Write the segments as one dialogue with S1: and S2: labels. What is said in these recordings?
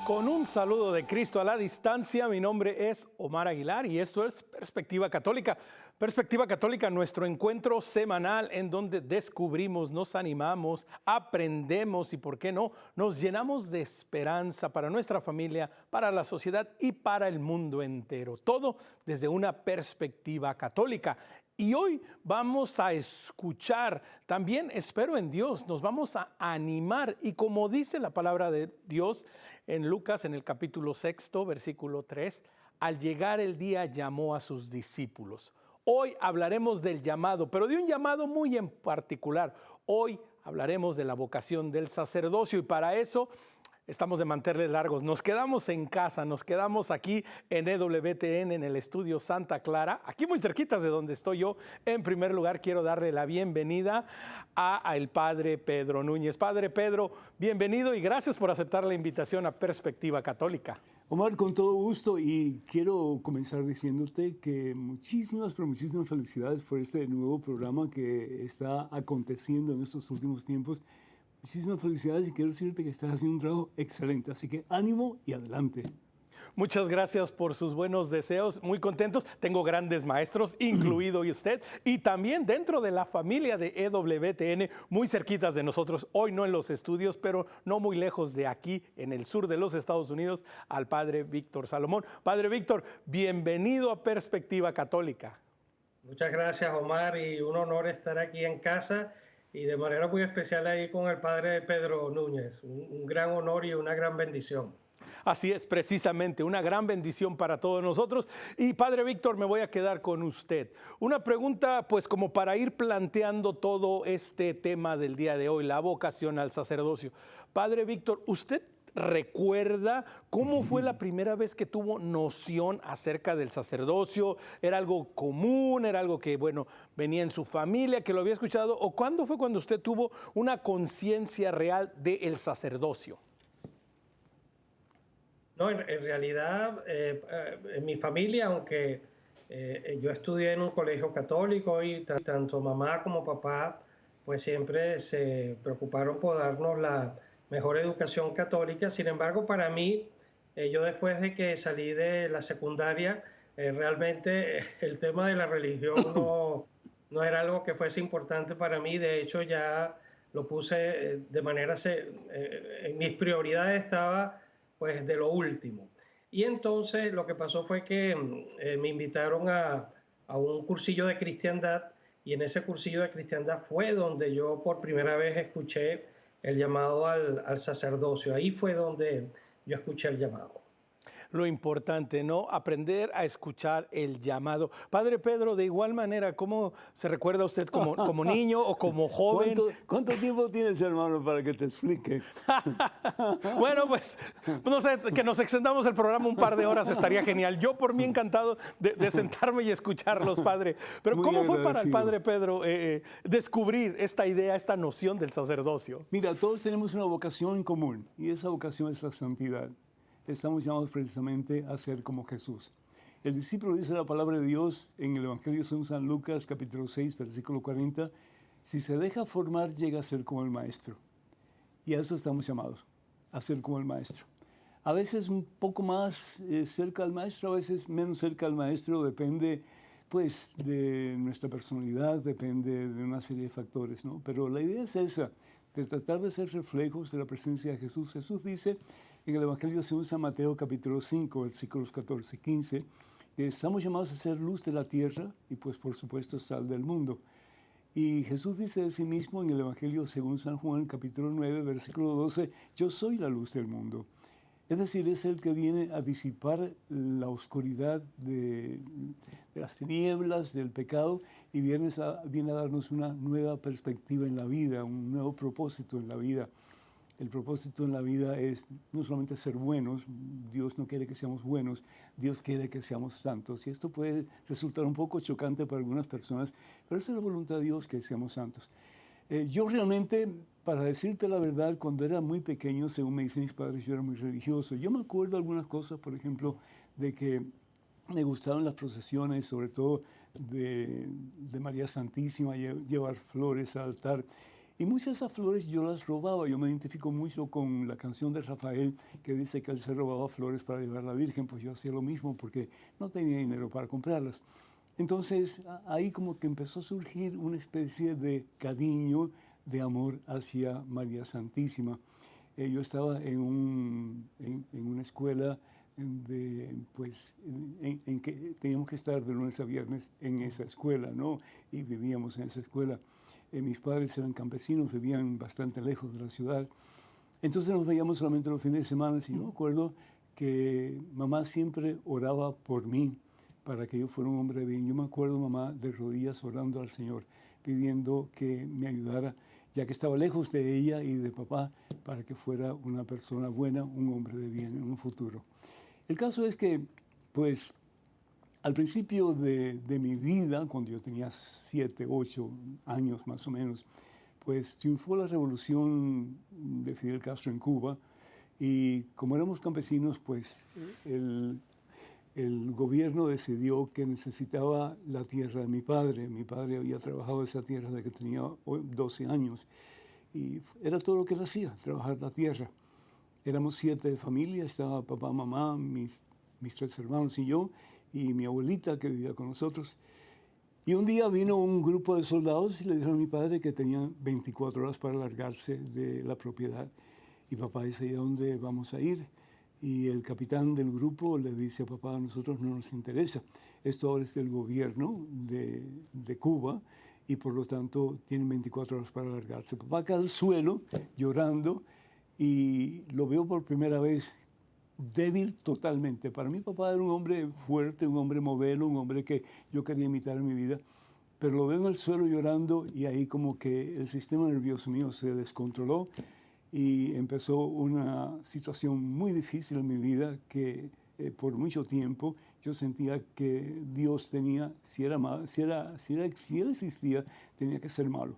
S1: Con un saludo de Cristo a la distancia, mi nombre es Omar Aguilar y esto es Perspectiva Católica. Perspectiva Católica, nuestro encuentro semanal en donde descubrimos, nos animamos, aprendemos y, por qué no, nos llenamos de esperanza para nuestra familia, para la sociedad y para el mundo entero. Todo desde una perspectiva católica. Y hoy vamos a escuchar, también espero en Dios, nos vamos a animar y como dice la palabra de Dios en Lucas en el capítulo 6, versículo 3, al llegar el día llamó a sus discípulos. Hoy hablaremos del llamado, pero de un llamado muy en particular. Hoy hablaremos de la vocación del sacerdocio y para eso estamos de mantenerles largos. Nos quedamos en casa, nos quedamos aquí en EWTN, en el estudio Santa Clara, aquí muy cerquitas de donde estoy yo. En primer lugar, quiero darle la bienvenida al Padre Pedro Núñez. Padre Pedro, bienvenido y gracias por aceptar la invitación a Perspectiva Católica.
S2: Omar, con todo gusto, y quiero comenzar diciéndote que muchísimas felicidades por este nuevo programa que está aconteciendo en estos últimos tiempos. Muchísimas felicidades y quiero decirte que estás haciendo un trabajo excelente, así que ánimo y adelante.
S1: Muchas gracias por sus buenos deseos, muy contentos. Tengo grandes maestros, incluido usted, y también dentro de la familia de EWTN, muy cerquitas de nosotros, hoy no en los estudios, pero no muy lejos de aquí, en el sur de los Estados Unidos, al Padre Víctor Salomón. Padre Víctor, bienvenido a Perspectiva Católica.
S3: Muchas gracias, Omar, y un honor estar aquí en casa y de manera muy especial ahí con el Padre Pedro Núñez. Un gran honor y una gran bendición.
S1: Así es, precisamente, una gran bendición para todos nosotros. Y Padre Víctor, me voy a quedar con usted. Una pregunta, pues como para ir planteando todo este tema del día de hoy, la vocación al sacerdocio. Padre Víctor, ¿usted recuerda cómo fue la primera vez que tuvo noción acerca del sacerdocio? ¿Era algo común? ¿Era algo que, bueno, venía en su familia, que lo había escuchado? ¿O cuándo fue cuando usted tuvo una conciencia real del sacerdocio?
S3: No, en realidad, en mi familia, aunque yo estudié en un colegio católico y tanto mamá como papá, pues siempre se preocuparon por darnos la mejor educación católica. Sin embargo, para mí, yo después de que salí de la secundaria, realmente el tema de la religión no era algo que fuese importante para mí. De hecho, ya lo puse de manera, en mis prioridades estaba pues de lo último. Y entonces lo que pasó fue que me invitaron a un cursillo de cristiandad y en ese cursillo de cristiandad fue donde yo por primera vez escuché el llamado al sacerdocio. Ahí fue donde yo escuché el llamado.
S1: Lo importante, ¿no? Aprender a escuchar el llamado. Padre Pedro, de igual manera, ¿cómo se recuerda usted como niño o como joven?
S2: ¿Cuánto tiempo tienes, hermano, para que te explique?
S1: Bueno, pues, no sé, que nos extendamos el programa un par de horas estaría genial. Yo por mí encantado de sentarme y escucharlos, Padre. Pero
S2: Muy
S1: ¿cómo fue
S2: agradecido
S1: para el Padre Pedro descubrir esta idea, esta noción del sacerdocio?
S2: Mira, todos tenemos una vocación en común y esa vocación es la santidad. Estamos llamados precisamente a ser como Jesús. El discípulo dice la palabra de Dios en el Evangelio según San Lucas, capítulo 6, versículo 40, si se deja formar, llega a ser como el Maestro. Y a eso estamos llamados, a ser como el Maestro. A veces un poco más cerca al Maestro, a veces menos cerca al Maestro, depende pues de nuestra personalidad, depende de una serie de factores, ¿no? Pero la idea es esa, de tratar de ser reflejos de la presencia de Jesús. Jesús dice en el Evangelio según San Mateo, capítulo 5, versículos 14 y 15, que estamos llamados a ser luz de la tierra y pues por supuesto sal del mundo. Y Jesús dice de sí mismo en el Evangelio según San Juan, capítulo 9, versículo 12, yo soy la luz del mundo. Es decir, es el que viene a disipar la oscuridad de las tinieblas, del pecado, y viene a darnos una nueva perspectiva en la vida, un nuevo propósito en la vida. El propósito en la vida es no solamente ser buenos, Dios no quiere que seamos buenos, Dios quiere que seamos santos. Y esto puede resultar un poco chocante para algunas personas, pero esa es la voluntad de Dios, que seamos santos. Yo realmente, para decirte la verdad, cuando era muy pequeño, según me dicen mis padres, yo era muy religioso. Yo me acuerdo algunas cosas, por ejemplo, de que me gustaban las procesiones, sobre todo de María Santísima, llevar flores al altar. Y muchas de esas flores yo las robaba. Yo me identifico mucho con la canción de Rafael que dice que él se robaba flores para llevar a la Virgen. Pues yo hacía lo mismo porque no tenía dinero para comprarlas. Entonces ahí como que empezó a surgir una especie de cariño, de amor hacia María Santísima. Yo estaba en una escuela pues, en que teníamos que estar de lunes a viernes en esa escuela, ¿no? Y vivíamos en esa escuela. Mis padres eran campesinos, vivían bastante lejos de la ciudad. Entonces nos veíamos solamente los fines de semana. Y yo me acuerdo que mamá siempre oraba por mí para que yo fuera un hombre bien. Yo me acuerdo, mamá, de rodillas orando al Señor, pidiendo que me ayudara, ya que estaba lejos de ella y de papá, para que fuera una persona buena, un hombre de bien en un futuro. El caso es que, pues, al principio de mi vida, cuando yo tenía 7, 8 años más o menos, pues triunfó la revolución de Fidel Castro en Cuba y como éramos campesinos, pues el gobierno decidió que necesitaba la tierra de mi padre. Mi padre había trabajado esa tierra desde que tenía 12 años y era todo lo que él hacía, trabajar la tierra. Éramos 7 de familia, estaba papá, mamá, mis 3 hermanos y yo, y mi abuelita que vivía con nosotros. Y un día vino un grupo de soldados y le dijeron a mi padre que tenían 24 horas para largarse de la propiedad. Y papá dice, ¿y a dónde vamos a ir? Y el capitán del grupo le dice a papá, a nosotros no nos interesa. Esto ahora es del gobierno de Cuba y por lo tanto tienen 24 horas para largarse. Papá cae al suelo llorando y lo veo por primera vez débil totalmente. Para mí papá era un hombre fuerte, un hombre modelo, un hombre que yo quería imitar en mi vida, pero lo veo en el suelo llorando y ahí como que el sistema nervioso mío se descontroló y empezó una situación muy difícil en mi vida que por mucho tiempo yo sentía que Dios tenía, si Él existía, tenía que ser malo,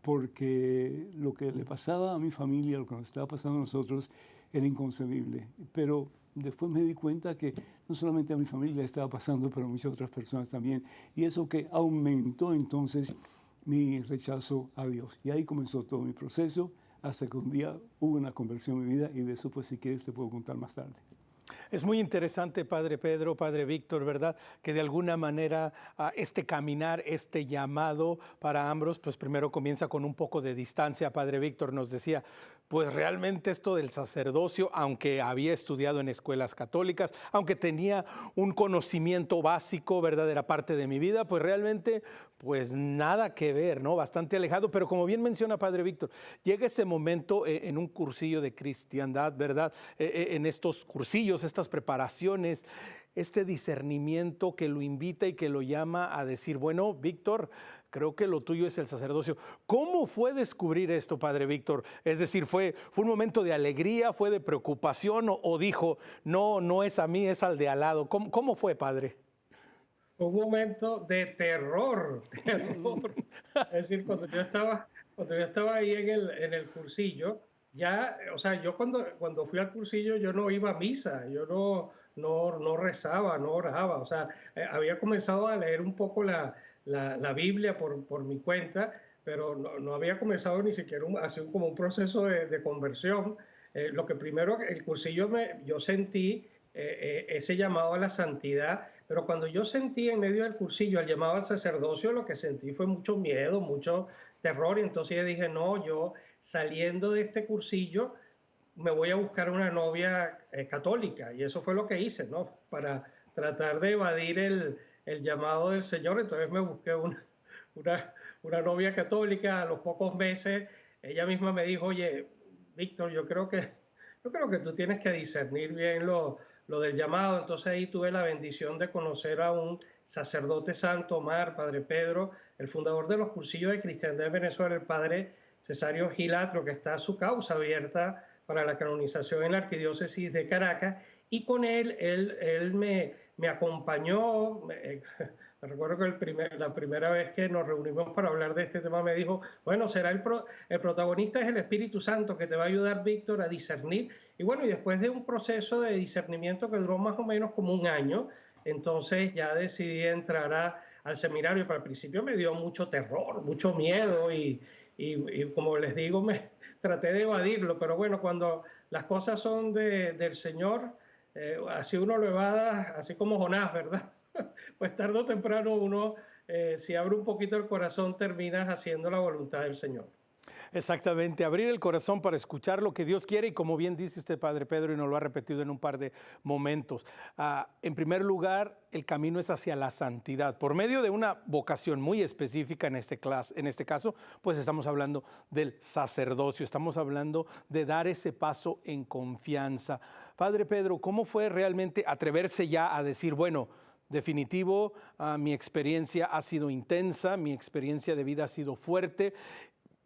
S2: porque lo que le pasaba a mi familia, lo que nos estaba pasando a nosotros, era inconcebible. Pero después me di cuenta que no solamente a mi familia le estaba pasando, pero a muchas otras personas también. Y eso que aumentó entonces mi rechazo a Dios. Y ahí comenzó todo mi proceso, hasta que un día hubo una conversión en mi vida y de eso, pues si quieres, te puedo contar más tarde.
S1: Es muy interesante, Padre Pedro, Padre Víctor, ¿verdad? Que de alguna manera este caminar, este llamado para ambos, pues primero comienza con un poco de distancia. Padre Víctor nos decía, pues realmente esto del sacerdocio, aunque había estudiado en escuelas católicas, aunque tenía un conocimiento básico, ¿verdad? Era parte de mi vida, pues realmente, pues nada que ver, ¿no? Bastante alejado, pero como bien menciona Padre Víctor, llega ese momento en un cursillo de cristiandad, ¿verdad? En estos cursillos, estas preparaciones, este discernimiento que lo invita y que lo llama a decir, bueno, Víctor, creo que lo tuyo es el sacerdocio. ¿Cómo fue descubrir esto, Padre Víctor? Es decir, ¿fue un momento de alegría, fue de preocupación o dijo, no es a mí, es al de al lado? ¿Cómo fue, Padre?
S3: Un momento de terror, terror. Es decir, cuando yo estaba ahí en el cursillo, ya, o sea, yo cuando fui al cursillo yo no iba a misa, yo no rezaba, no oraba, o sea, había comenzado a leer un poco la Biblia por mi cuenta, pero no había comenzado ni siquiera así como un proceso de conversión. Lo que primero, el cursillo yo sentí ese llamado a la santidad, pero cuando yo sentí en medio del cursillo el llamado al sacerdocio, lo que sentí fue mucho miedo, mucho terror, y entonces yo dije, no, yo saliendo de este cursillo me voy a buscar una novia católica, y eso fue lo que hice, ¿no? Para tratar de evadir el llamado del Señor. Entonces me busqué una novia católica. A los pocos meses ella misma me dijo, oye, Víctor, yo creo que tú tienes que discernir bien lo del llamado. Entonces ahí tuve la bendición de conocer a un sacerdote santo, Omar, Padre Pedro, el fundador de los cursillos de cristiandad en Venezuela, el Padre Cesario Gilatro, que está su causa abierta para la canonización en la Arquidiócesis de Caracas, y con él me acompañó. Me recuerdo que la primera vez que nos reunimos para hablar de este tema me dijo, bueno, será el protagonista es el Espíritu Santo que te va a ayudar, Víctor, a discernir. Y bueno, y después de un proceso de discernimiento que duró más o menos como un año, entonces ya decidí entrar al seminario, pero al principio me dio mucho terror, mucho miedo, y y como les digo, me traté de evadirlo, pero bueno, cuando las cosas son del Señor, así uno lo evada, así como Jonás, ¿verdad? Pues tarde o temprano uno, si abre un poquito el corazón, terminas haciendo la voluntad del Señor.
S1: Exactamente, abrir el corazón para escuchar lo que Dios quiere y como bien dice usted, Padre Pedro, y nos lo ha repetido en un par de momentos. En primer lugar, el camino es hacia la santidad. Por medio de una vocación muy específica en este caso, pues estamos hablando del sacerdocio, estamos hablando de dar ese paso en confianza. Padre Pedro, ¿cómo fue realmente atreverse ya a decir, bueno, definitivo, mi experiencia ha sido intensa, mi experiencia de vida ha sido fuerte,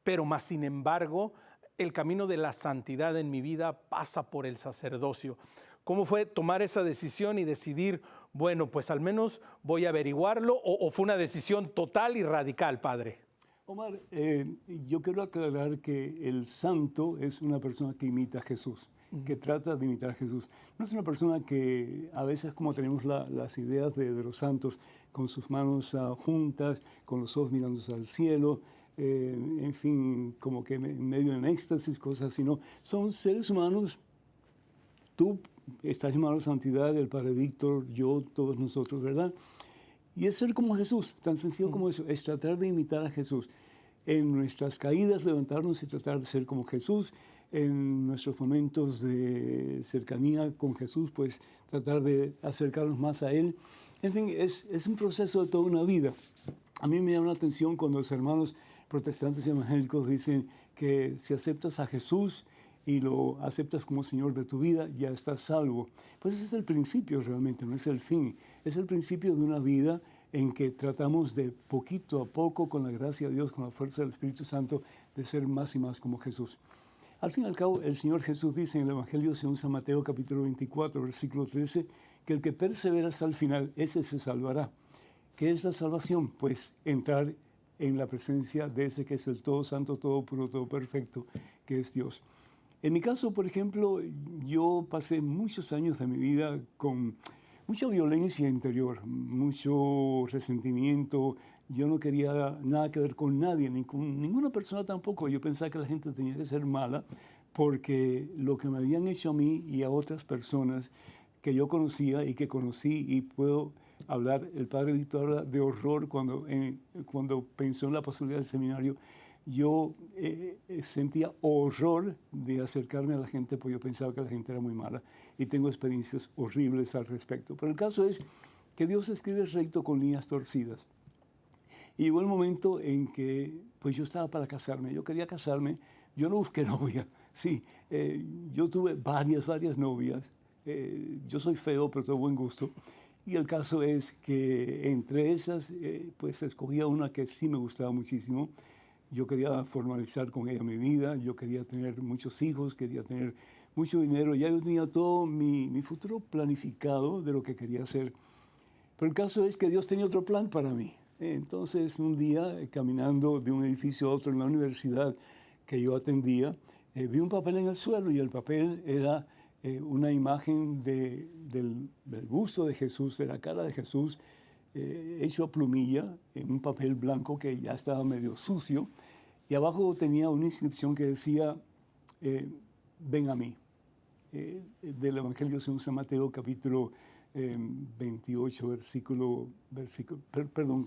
S1: pero más sin embargo, el camino de la santidad en mi vida pasa por el sacerdocio? ¿Cómo fue tomar esa decisión y decidir, bueno, pues al menos voy a averiguarlo, o fue una decisión total y radical, Padre?
S2: Omar, yo quiero aclarar que el santo es una persona que imita a Jesús, que trata de imitar a Jesús. No es una persona que a veces, como tenemos las ideas de los santos, con sus manos juntas, con los ojos mirándose al cielo, en fin, como que medio en éxtasis, cosas así, no. Son seres humanos. Tú estás llamado a la santidad, el Padre Víctor, yo, todos nosotros, ¿verdad? Y es ser como Jesús, tan sencillo como eso, es tratar de imitar a Jesús. En nuestras caídas, levantarnos y tratar de ser como Jesús. En nuestros momentos de cercanía con Jesús, pues tratar de acercarnos más a Él. En fin, es un proceso de toda una vida. A mí me llama la atención cuando los hermanos protestantes y evangélicos dicen que si aceptas a Jesús y lo aceptas como Señor de tu vida, ya estás salvo. Pues ese es el principio realmente, no es el fin. Es el principio de una vida en que tratamos de poquito a poco, con la gracia de Dios, con la fuerza del Espíritu Santo, de ser más y más como Jesús. Al fin y al cabo, el Señor Jesús dice en el Evangelio según San Mateo, capítulo 24, versículo 13, que el que persevera hasta el final, ese se salvará. ¿Qué es la salvación? Pues entrar en la presencia de ese que es el todo santo, todo puro, todo perfecto, que es Dios. En mi caso, por ejemplo, yo pasé muchos años de mi vida con mucha violencia interior, mucho resentimiento. Yo no quería nada que ver con nadie, ni con ninguna persona tampoco. Yo pensaba que la gente tenía que ser mala porque lo que me habían hecho a mí y a otras personas que yo conocía y que conocí, y puedo hablar, el Padre Víctor habla de horror cuando pensó en la posibilidad del seminario. Yo sentía horror de acercarme a la gente porque yo pensaba que la gente era muy mala y tengo experiencias horribles al respecto. Pero el caso es que Dios escribe recto con líneas torcidas. Y llegó el momento en que pues yo estaba para casarme, yo quería casarme, yo no busqué novia, sí, yo tuve varias novias, yo soy feo pero tengo buen gusto. Y el caso es que entre esas, pues escogía una que sí me gustaba muchísimo. Yo quería formalizar con ella mi vida, yo quería tener muchos hijos, quería tener mucho dinero. Ya yo tenía todo mi futuro planificado de lo que quería hacer. Pero el caso es que Dios tenía otro plan para mí. Entonces, un día, caminando de un edificio a otro en la universidad que yo atendía, vi un papel en el suelo y el papel era una imagen del busto de Jesús, de la cara de Jesús, hecho a plumilla, en un papel blanco que ya estaba medio sucio, y abajo tenía una inscripción que decía, ven a mí, del Evangelio según San Mateo, capítulo 28,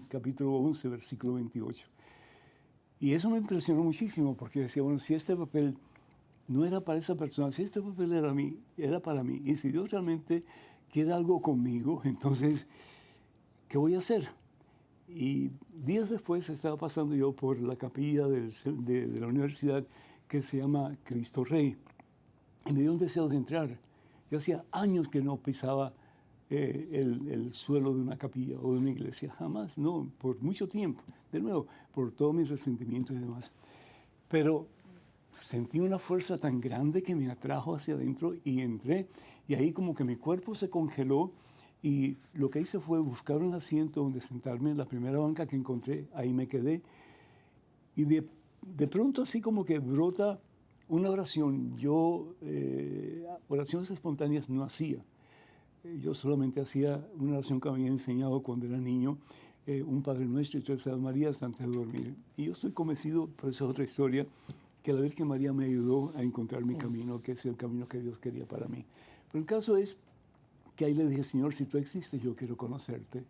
S2: capítulo 11, versículo 28. Y eso me impresionó muchísimo, porque decía, bueno, si este papel no era para esa persona, si este papel era para mí, y si Dios realmente quiere algo conmigo, entonces, ¿qué voy a hacer? Y días después estaba pasando yo por la capilla de la universidad que se llama Cristo Rey, y me dio un deseo de entrar. Yo hacía años que no pisaba el suelo de una capilla o de una iglesia, jamás, no, por mucho tiempo, de nuevo, por todos mis resentimientos y demás. Pero sentí una fuerza tan grande que me atrajo hacia adentro y entré, y ahí como que mi cuerpo se congeló, y lo que hice fue buscar un asiento donde sentarme, en la primera banca que encontré, ahí me quedé, y de pronto así como que brota una oración. Yo oraciones espontáneas no hacía, yo solamente hacía una oración que me había enseñado cuando era niño, un Padre Nuestro y 3 Ave Marías antes de dormir. Y yo estoy convencido, pero esa es otra historia, que la Virgen María me ayudó a encontrar mi camino, que es el camino que Dios quería para mí. Pero el caso es que ahí le dije, Señor, si tú existes, yo quiero conocerte.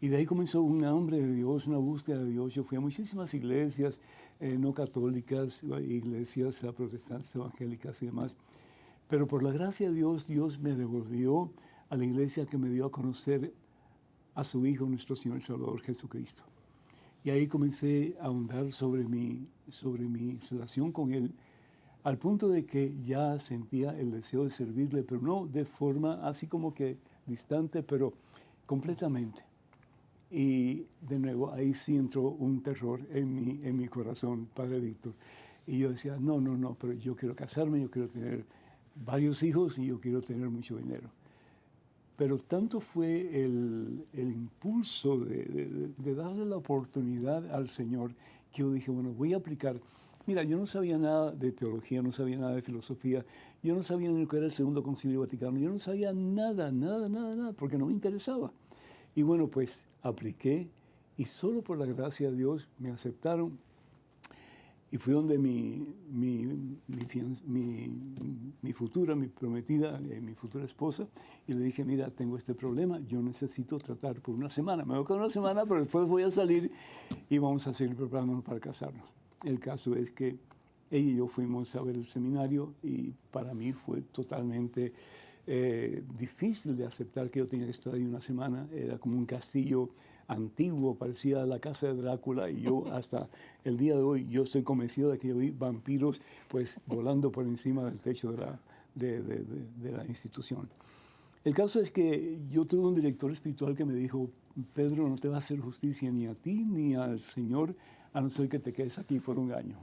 S2: Y de ahí comenzó un hambre de Dios, una búsqueda de Dios. Yo fui a muchísimas iglesias no católicas, iglesias protestantes, evangélicas y demás. Pero por la gracia de Dios, Dios me devolvió a la iglesia que me dio a conocer a su Hijo, nuestro Señor y Salvador Jesucristo. Y ahí comencé a ahondar sobre mi relación con Él, al punto de que ya sentía el deseo de servirle, pero no de forma así como que distante, pero completamente. Y de nuevo, ahí sí entró un terror en mi corazón, Padre Víctor. Y yo decía, no, pero yo quiero casarme, yo quiero tener varios hijos y yo quiero tener mucho dinero. Pero tanto fue el impulso de darle la oportunidad al Señor que yo dije, bueno, voy a aplicar. Mira, yo no sabía nada de teología, no sabía nada de filosofía, yo no sabía ni lo que era el Segundo Concilio Vaticano, yo no sabía nada, porque no me interesaba. Y bueno, pues apliqué y solo por la gracia de Dios me aceptaron. Y fui donde mi futura, mi prometida, mi futura esposa, y le dije, mira, tengo este problema, yo necesito tratar por una semana. Me voy con una semana, pero después voy a salir y vamos a seguir preparándonos para casarnos. El caso es que ella y yo fuimos a ver el seminario y para mí fue totalmente difícil de aceptar que yo tenía que estar ahí una semana. Era como un castillo antiguo, parecía la casa de Drácula, y yo hasta el día de hoy yo estoy convencido de que yo vi vampiros pues volando por encima del techo de la institución. El caso es que yo tuve un director espiritual que me dijo, Pedro, no te va a hacer justicia ni a ti ni al Señor, a no ser que te quedes aquí por un año.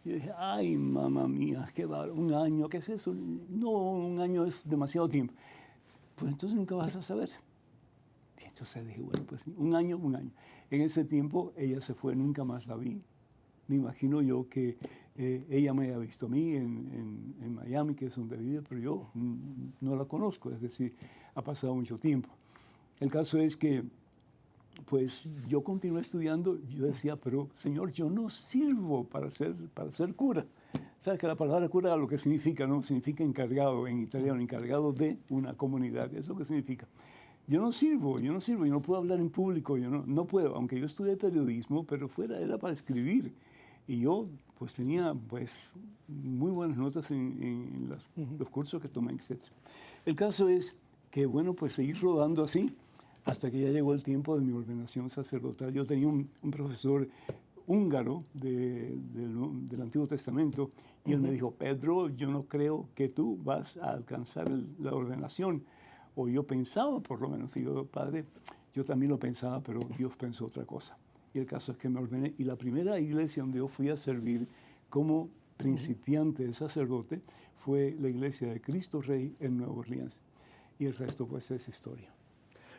S2: Y yo dije, ay, mamá mía, qué va, un año, ¿qué es eso? No, un año es demasiado tiempo. Pues entonces nunca vas a saber. Entonces dije, bueno, pues un año. En ese tiempo ella se fue, nunca más la vi. Me imagino yo que ella me haya visto a mí en Miami, que es donde vive, pero yo no la conozco, es decir, ha pasado mucho tiempo. El caso es que, pues yo continué estudiando, yo decía, pero Señor, yo no sirvo para ser cura. ¿Sabes que la palabra cura lo que significa, no? Significa encargado, en italiano, encargado de una comunidad, eso es lo que significa. Yo no sirvo, yo no puedo hablar en público, yo no puedo, aunque yo estudié periodismo, pero era para escribir. Y yo pues tenía pues muy buenas notas en los cursos que tomé, etc. El caso es que, bueno, pues seguí rodando así hasta que ya llegó el tiempo de mi ordenación sacerdotal. Yo tenía un profesor húngaro del Antiguo Testamento y él me dijo, Pedro, yo no creo que tú vas a alcanzar la ordenación. O yo pensaba, por lo menos, y yo, Padre, yo también lo pensaba, pero Dios pensó otra cosa. Y el caso es que me ordené. Y la primera iglesia donde yo fui a servir como principiante de sacerdote fue la iglesia de Cristo Rey en Nueva Orleans. Y el resto, pues, es historia.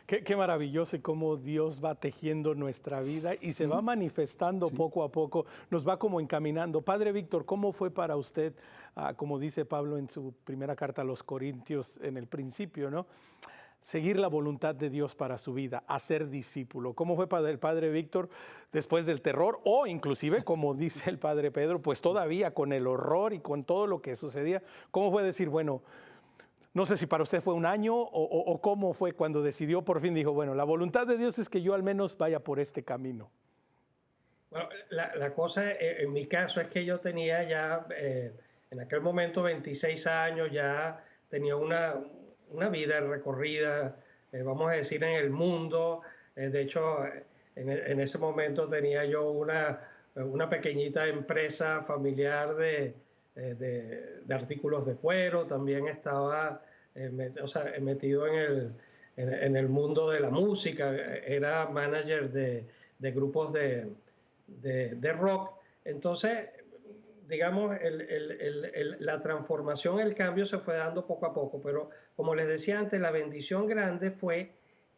S1: Qué maravilloso y cómo Dios va tejiendo nuestra vida y se va manifestando poco a poco, nos va como encaminando. Padre Víctor, ¿cómo fue para usted, como dice Pablo en su primera carta a los Corintios en el principio, ¿no? Seguir la voluntad de Dios para su vida, hacer discípulo? ¿Cómo fue para el Padre Víctor después del terror o inclusive, como dice el Padre Pedro, pues todavía con el horror y con todo lo que sucedía? ¿Cómo fue decir, bueno, no sé si para usted fue un año o cómo fue cuando decidió, por fin dijo, bueno, la voluntad de Dios es que yo al menos vaya por este camino?
S3: Bueno, la cosa en mi caso es que yo tenía ya, en aquel momento 26 años, ya tenía una vida recorrida, vamos a decir, en el mundo. De hecho, en ese momento tenía yo una pequeñita empresa familiar de artículos de cuero. También estaba metido en el mundo de la música. Era manager de grupos de rock. Entonces, digamos, la transformación, el cambio se fue dando poco a poco, pero como les decía antes, la bendición grande fue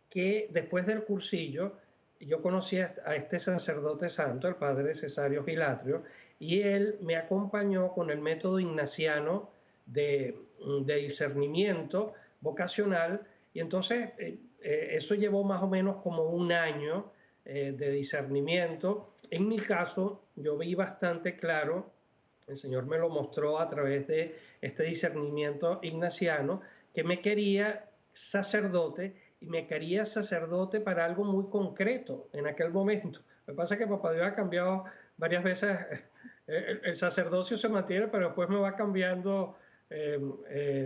S3: que después del cursillo yo conocí a este sacerdote santo, el padre Cesario Gilatrio, y él me acompañó con el método ignaciano de discernimiento vocacional, y entonces eso llevó más o menos como un año de discernimiento. En mi caso, yo vi bastante claro, el Señor me lo mostró a través de este discernimiento ignaciano, que me quería sacerdote y me quería sacerdote para algo muy concreto en aquel momento. Lo que pasa es que Papá Dios ha cambiado varias veces. El sacerdocio se mantiene, pero después me va cambiando,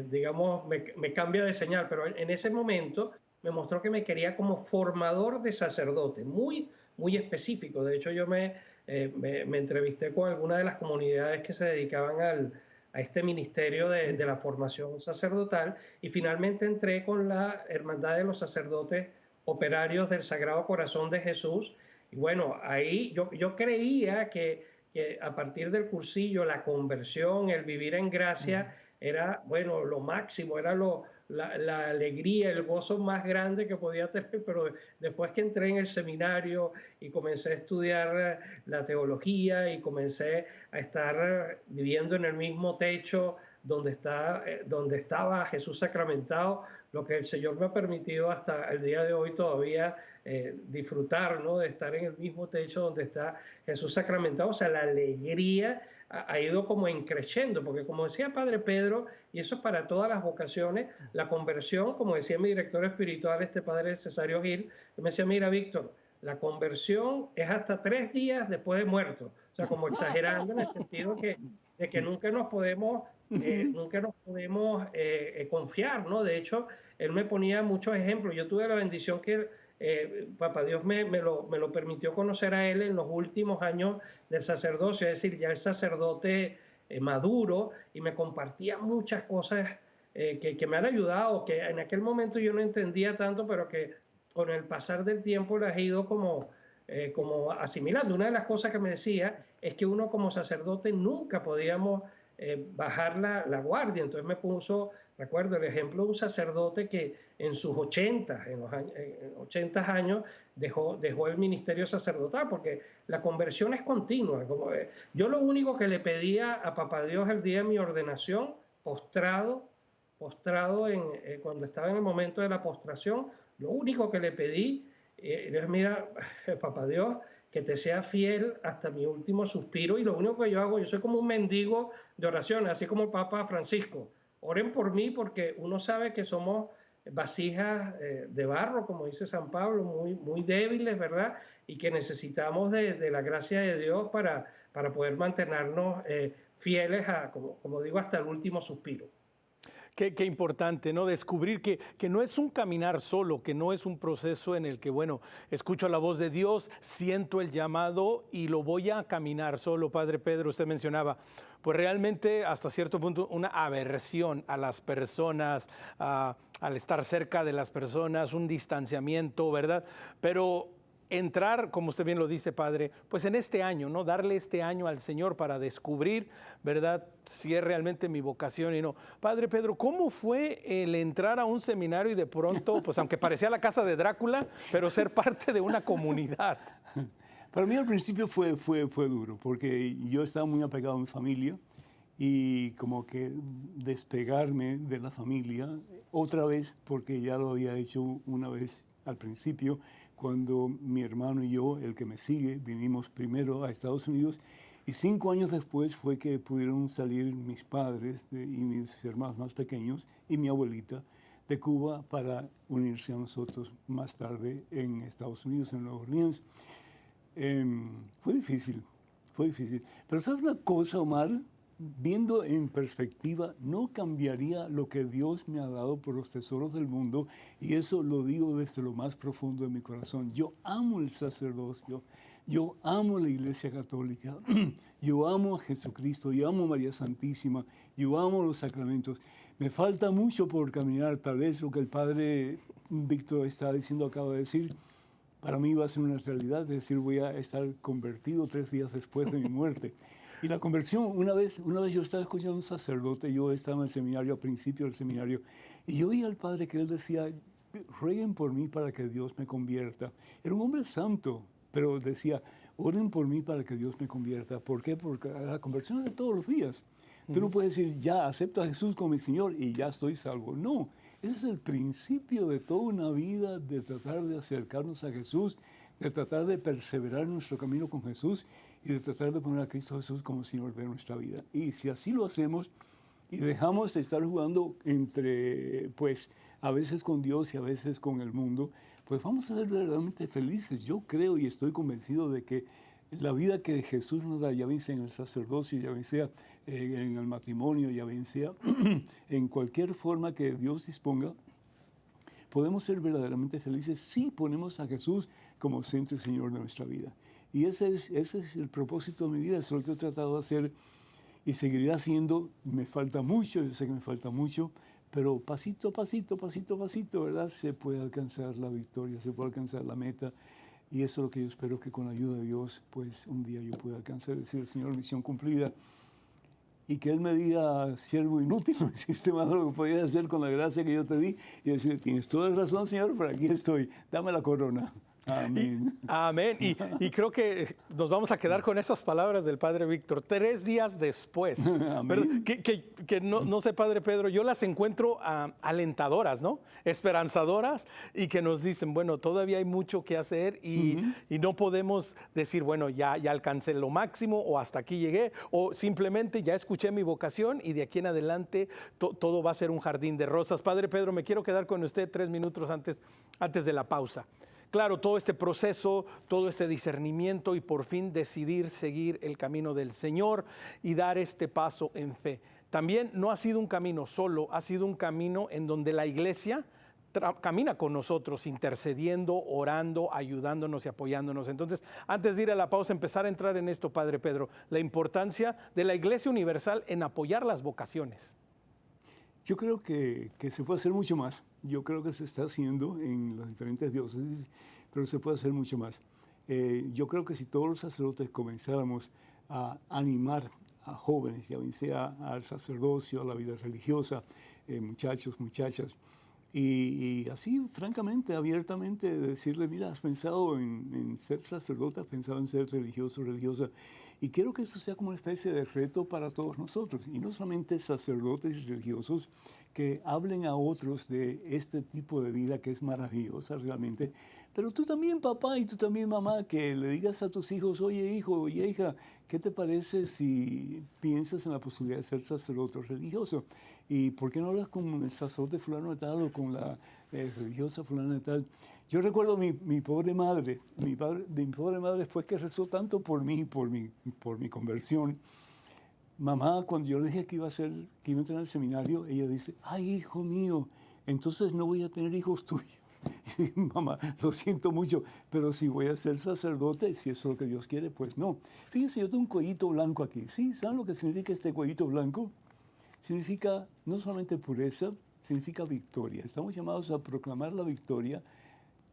S3: digamos, me cambia de señal. Pero en ese momento me mostró que me quería como formador de sacerdote, muy, muy específico. De hecho, yo me entrevisté con algunas de las comunidades que se dedicaban a este ministerio de la formación sacerdotal, y finalmente entré con la Hermandad de los Sacerdotes Operarios del Sagrado Corazón de Jesús. Y bueno, ahí yo creía que a partir del cursillo, la conversión, el vivir en gracia, era, bueno, lo máximo, era la alegría, el gozo más grande que podía tener. Pero después que entré en el seminario y comencé a estudiar la teología y comencé a estar viviendo en el mismo techo donde estaba Jesús sacramentado, lo que el Señor me ha permitido hasta el día de hoy todavía disfrutar, ¿no? De estar en el mismo techo donde está Jesús sacramentado. O sea, la alegría ha ido como creciendo, porque como decía Padre Pedro, y eso es para todas las vocaciones, la conversión, como decía mi director espiritual, este Padre Cesario Gil, me decía, mira, Víctor, la conversión es hasta 3 días después de muerto. O sea, como exagerando en el sentido de que nunca nos podemos confiar, ¿no? De hecho, él me ponía muchos ejemplos. Yo tuve la bendición que Papá Dios me lo permitió conocer a él en los últimos años del sacerdocio, es decir, ya el sacerdote maduro, y me compartía muchas cosas que me han ayudado, que en aquel momento yo no entendía tanto, pero que con el pasar del tiempo las he ido como asimilando. Una de las cosas que me decía es que uno como sacerdote nunca podíamos bajar la guardia. Entonces me puso, recuerdo el ejemplo de un sacerdote que en sus 80 años dejó el ministerio sacerdotal, porque la conversión es continua. Yo lo único que le pedía a Papá Dios el día de mi ordenación, postrado cuando estaba en el momento de la postración, lo único que le pedí es, mira, Papá Dios, que te sea fiel hasta mi último suspiro. Y lo único que yo hago, yo soy como un mendigo de oraciones, así como el Papa Francisco. Oren por mí, porque uno sabe que somos vasijas de barro, como dice San Pablo, muy, muy débiles, ¿verdad? Y que necesitamos de la gracia de Dios para poder mantenernos fieles como digo, hasta el último suspiro.
S1: Qué importante, ¿no? Descubrir que no es un caminar solo, que no es un proceso en el que, bueno, escucho la voz de Dios, siento el llamado y lo voy a caminar solo. Padre Pedro, usted mencionaba, pues realmente hasta cierto punto una aversión a las personas, al estar cerca de las personas, un distanciamiento, ¿verdad? Pero entrar, como usted bien lo dice, Padre, pues en este año, ¿no? Darle este año al Señor para descubrir, ¿verdad?, si es realmente mi vocación y no. Padre Pedro, ¿cómo fue el entrar a un seminario y de pronto, pues aunque parecía la casa de Drácula, pero ser parte de una comunidad?
S2: Para mí al principio fue duro, porque yo estaba muy apegado a mi familia y como que despegarme de la familia otra vez, porque ya lo había hecho una vez al principio, cuando mi hermano y yo, el que me sigue, vinimos primero a Estados Unidos, y 5 años después fue que pudieron salir mis padres y mis hermanos más pequeños y mi abuelita de Cuba para unirse a nosotros más tarde en Estados Unidos, en Nueva Orleans. Fue difícil. Pero ¿sabes una cosa, Omar? Viendo en perspectiva, no cambiaría lo que Dios me ha dado por los tesoros del mundo, y eso lo digo desde lo más profundo de mi corazón. Yo amo el sacerdocio, yo amo la Iglesia Católica, yo amo a Jesucristo, yo amo a María Santísima, yo amo los sacramentos. Me falta mucho por caminar, tal vez lo que el Padre Víctor está diciendo, acaba de decir, para mí va a ser una realidad, es decir, voy a estar convertido 3 días después de mi muerte. Y la conversión, una vez yo estaba escuchando a un sacerdote, yo estaba en el seminario, al principio del seminario, y yo oía al padre que él decía, rueguen por mí para que Dios me convierta. Era un hombre santo, pero decía, oren por mí para que Dios me convierta. ¿Por qué? Porque la conversión es de todos los días. Tú no puedes decir, ya, acepto a Jesús como mi Señor y ya estoy salvo. No, Ese es el principio de toda una vida, de tratar de acercarnos a Jesús, de tratar de perseverar en nuestro camino con Jesús y de tratar de poner a Cristo Jesús como Señor de nuestra vida. Y si así lo hacemos y dejamos de estar jugando entre, pues, a veces con Dios y a veces con el mundo, pues vamos a ser verdaderamente felices. Yo creo y estoy convencido de que la vida que Jesús nos da, ya bien sea en el sacerdocio, ya bien sea en el matrimonio, ya bien sea en cualquier forma que Dios disponga, podemos ser verdaderamente felices si ponemos a Jesús como centro y Señor de nuestra vida. Y ese es el propósito de mi vida, es lo que he tratado de hacer y seguiré haciendo. Me falta mucho, yo sé que me falta mucho, pero pasito a pasito, pasito a pasito, ¿verdad? Se puede alcanzar la victoria, se puede alcanzar la meta. Y eso es lo que yo espero que con la ayuda de Dios, pues un día yo pueda alcanzar, decir al Señor, misión cumplida. Y que Él me diga, siervo inútil, no existe más lo que podía hacer con la gracia que yo te di. Y decir, tienes toda razón, Señor, pero aquí estoy, dame la corona. Amén.
S1: Amén. Y creo que nos vamos a quedar con esas palabras del Padre Víctor. 3 días después.
S2: Amén.
S1: Que no sé, Padre Pedro, yo las encuentro alentadoras, ¿no? Esperanzadoras y que nos dicen, bueno, todavía hay mucho que hacer y no podemos decir, bueno, ya alcancé lo máximo o hasta aquí llegué o simplemente ya escuché mi vocación y de aquí en adelante todo va a ser un jardín de rosas. Padre Pedro, me quiero quedar con usted 3 minutos antes de la pausa. Claro, todo este proceso, todo este discernimiento y por fin decidir seguir el camino del Señor y dar este paso en fe. También no ha sido un camino solo, ha sido un camino en donde la iglesia camina con nosotros, intercediendo, orando, ayudándonos y apoyándonos. Entonces, antes de ir a la pausa, empezar a entrar en esto, Padre Pedro, la importancia de la Iglesia Universal en apoyar las vocaciones.
S2: Yo creo que se puede hacer mucho más. Yo creo que se está haciendo en las diferentes diócesis, pero se puede hacer mucho más. Yo creo que si todos los sacerdotes comenzáramos a animar a jóvenes, ya bien sea al sacerdocio, a la vida religiosa, muchachos, muchachas, y así, francamente, abiertamente, decirle, mira, has pensado en ser sacerdote, has pensado en ser religioso, religiosa, y quiero que eso sea como una especie de reto para todos nosotros, y no solamente sacerdotes y religiosos que hablen a otros de este tipo de vida que es maravillosa realmente, pero tú también, papá, y tú también, mamá, que le digas a tus hijos, oye, hijo, oye, hija, ¿qué te parece si piensas en la posibilidad de ser sacerdote religioso? ¿Y por qué no hablas con el sacerdote fulano de tal o con la religiosa fulana de tal? Yo recuerdo mi pobre madre, mi pobre madre después que rezó tanto por mí, por mi conversión. Mamá, cuando yo le dije que iba a entrar al seminario, ella dice, ay, hijo mío, entonces no voy a tener hijos tuyos. Y dije, mamá, lo siento mucho, pero si voy a ser sacerdote, si eso es lo que Dios quiere, pues no. Fíjense, yo tengo un cuellito blanco aquí. ¿Sí? ¿Saben lo que significa este cuellito blanco? Significa no solamente pureza, significa victoria. Estamos llamados a proclamar la victoria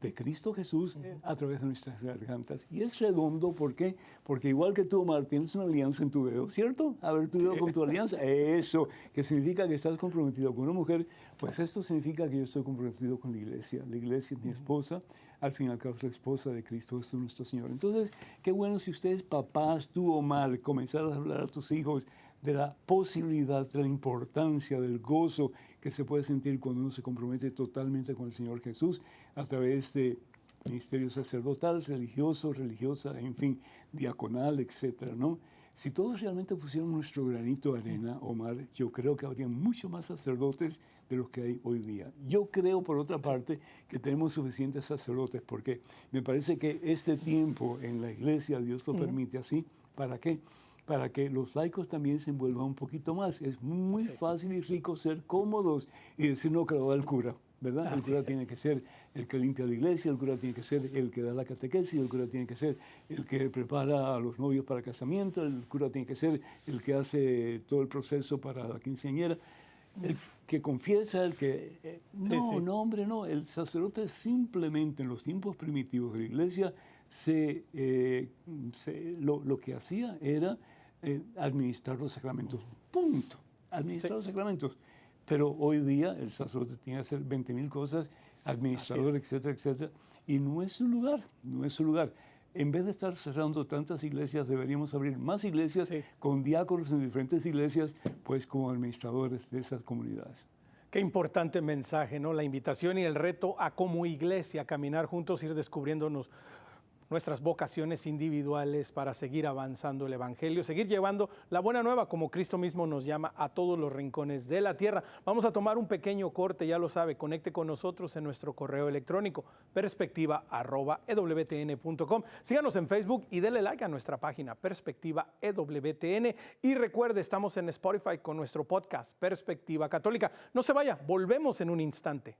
S2: de Cristo Jesús a través de nuestras gargantas. Y es redondo, ¿por qué? Porque igual que tú, Omar, tienes una alianza en tu dedo, ¿cierto? A ver tu dedo con tu alianza. Eso, que significa que estás comprometido con una mujer, pues esto significa que yo estoy comprometido con la iglesia. La iglesia es mi esposa, al fin y al cabo es la esposa de Cristo Jesús nuestro Señor. Entonces, qué bueno si ustedes, papás, tú, Omar, comenzaran a hablar a tus hijos de la posibilidad, de la importancia, del gozo que se puede sentir cuando uno se compromete totalmente con el Señor Jesús a través de ministerio sacerdotal, religioso, religiosa, en fin, diaconal, etcétera, ¿no? Si todos realmente pusieran nuestro granito de arena, Omar, yo creo que habría mucho más sacerdotes de los que hay hoy día. Yo creo, por otra parte, que tenemos suficientes sacerdotes, porque me parece que este tiempo en la iglesia, Dios lo permite así, ¿para qué? Para que los laicos también se envuelvan un poquito más. Es muy fácil y rico ser cómodos y decir, no, que lo da el cura, ¿verdad? El cura tiene que ser el que limpia la iglesia, el cura tiene que ser el que da la catequesis, el cura tiene que ser el que prepara a los novios para el casamiento, el cura tiene que ser el que hace todo el proceso para la quinceañera, el que confiesa, el que... No, hombre, no. El sacerdote simplemente en los tiempos primitivos de la iglesia lo que hacía era administrar los sacramentos. Punto. Administrar los sacramentos. Pero hoy día el sacerdote tiene que hacer 20.000 cosas, administrador, etcétera, etcétera. Y no es su lugar, no es su lugar. En vez de estar cerrando tantas iglesias, deberíamos abrir más iglesias con diáconos en diferentes iglesias, pues como administradores de esas comunidades.
S1: Qué importante mensaje, ¿no? La invitación y el reto a como iglesia caminar juntos, ir descubriéndonos nuestras vocaciones individuales para seguir avanzando el Evangelio, seguir llevando la buena nueva como Cristo mismo nos llama a todos los rincones de la tierra. Vamos a tomar un pequeño corte, ya lo sabe, conecte con nosotros en nuestro correo electrónico perspectiva@ewtn.com. Síganos en Facebook y denle like a nuestra página Perspectiva EWTN y recuerde, estamos en Spotify con nuestro podcast Perspectiva Católica. No se vaya, volvemos en un instante.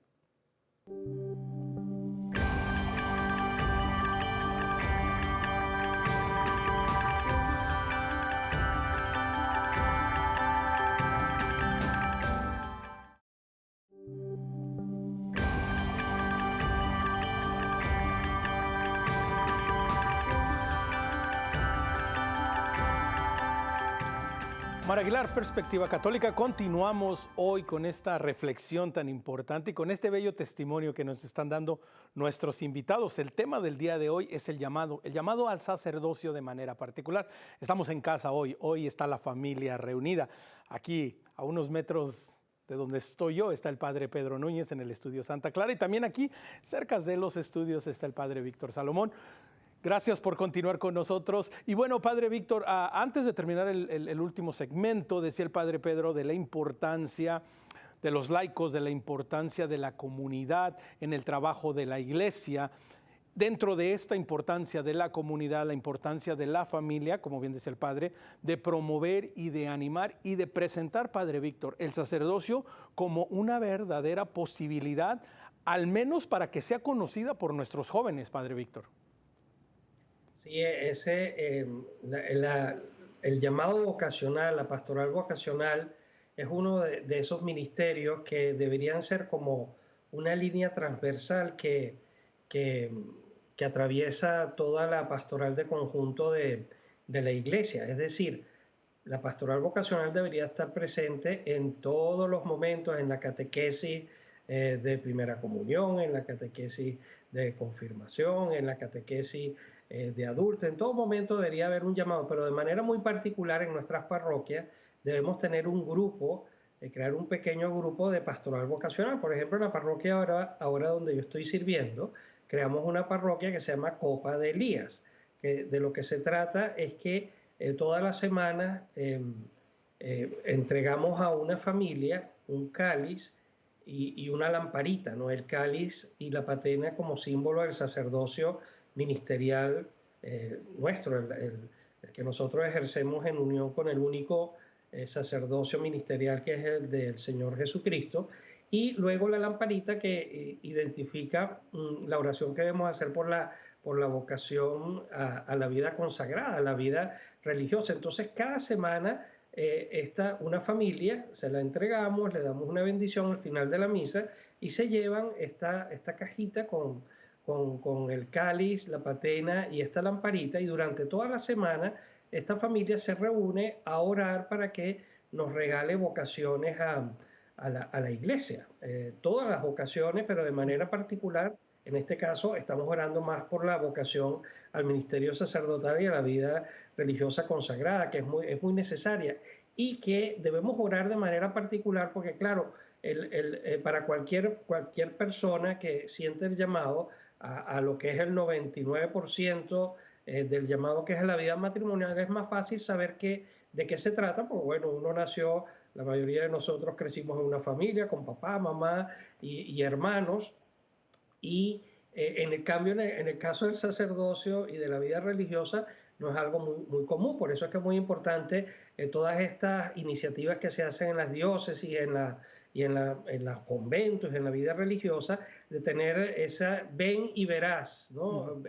S1: Omar Aguilar, Perspectiva Católica. Continuamos hoy con esta reflexión tan importante y con este bello testimonio que nos están dando nuestros invitados. El tema del día de hoy es el llamado al sacerdocio de manera particular. Estamos en casa hoy está la familia reunida. Aquí, a unos metros de donde estoy yo, está el padre Pedro Núñez en el estudio Santa Clara y también aquí, cerca de los estudios, está el padre Víctor Salomón. Gracias por continuar con nosotros. Y bueno, padre Víctor, antes de terminar el último segmento, decía el padre Pedro de la importancia de los laicos, de la importancia de la comunidad en el trabajo de la iglesia. Dentro de esta importancia de la comunidad, la importancia de la familia, como bien decía el padre, de promover y de animar y de presentar, padre Víctor, el sacerdocio como una verdadera posibilidad, al menos para que sea conocida por nuestros jóvenes, padre Víctor.
S3: Sí, el llamado vocacional, la pastoral vocacional, es uno de esos ministerios que deberían ser como una línea transversal que atraviesa toda la pastoral de conjunto de la iglesia. Es decir, la pastoral vocacional debería estar presente en todos los momentos, en la catequesis de primera comunión, en la catequesis de confirmación, en la catequesis de adultos. En todo momento debería haber un llamado, pero de manera muy particular en nuestras parroquias debemos tener un grupo, crear un pequeño grupo de pastoral vocacional. Por ejemplo, en la parroquia ahora donde yo estoy sirviendo, creamos una parroquia que se llama Copa de Elías, que de lo que se trata es que toda la semana entregamos a una familia un cáliz y una lamparita, ¿no? El cáliz y la patena como símbolo del sacerdocio ministerial nuestro, el que nosotros ejercemos en unión con el único sacerdocio ministerial que es el del Señor Jesucristo, y luego la lamparita que identifica la oración que debemos hacer por la vocación a la vida consagrada, a la vida religiosa. Entonces cada semana una familia se la entregamos, le damos una bendición al final de la misa y se llevan esta cajita con el cáliz, la patena y esta lamparita, y durante toda la semana esta familia se reúne a orar para que nos regale vocaciones a la iglesia. Todas las vocaciones, pero de manera particular, en este caso estamos orando más por la vocación al ministerio sacerdotal y a la vida religiosa consagrada, que es muy necesaria y que debemos orar de manera particular porque, claro, para cualquier persona que siente el llamado a lo que es el 99% del llamado que es la vida matrimonial, es más fácil saber de qué se trata, porque bueno, uno nació, la mayoría de nosotros crecimos en una familia con papá, mamá y hermanos, y en el caso del sacerdocio y de la vida religiosa, no es algo muy común. Por eso es que es muy importante todas estas iniciativas que se hacen en las diócesis y en los conventos, en la vida religiosa, de tener esa ven y verás, ¿no?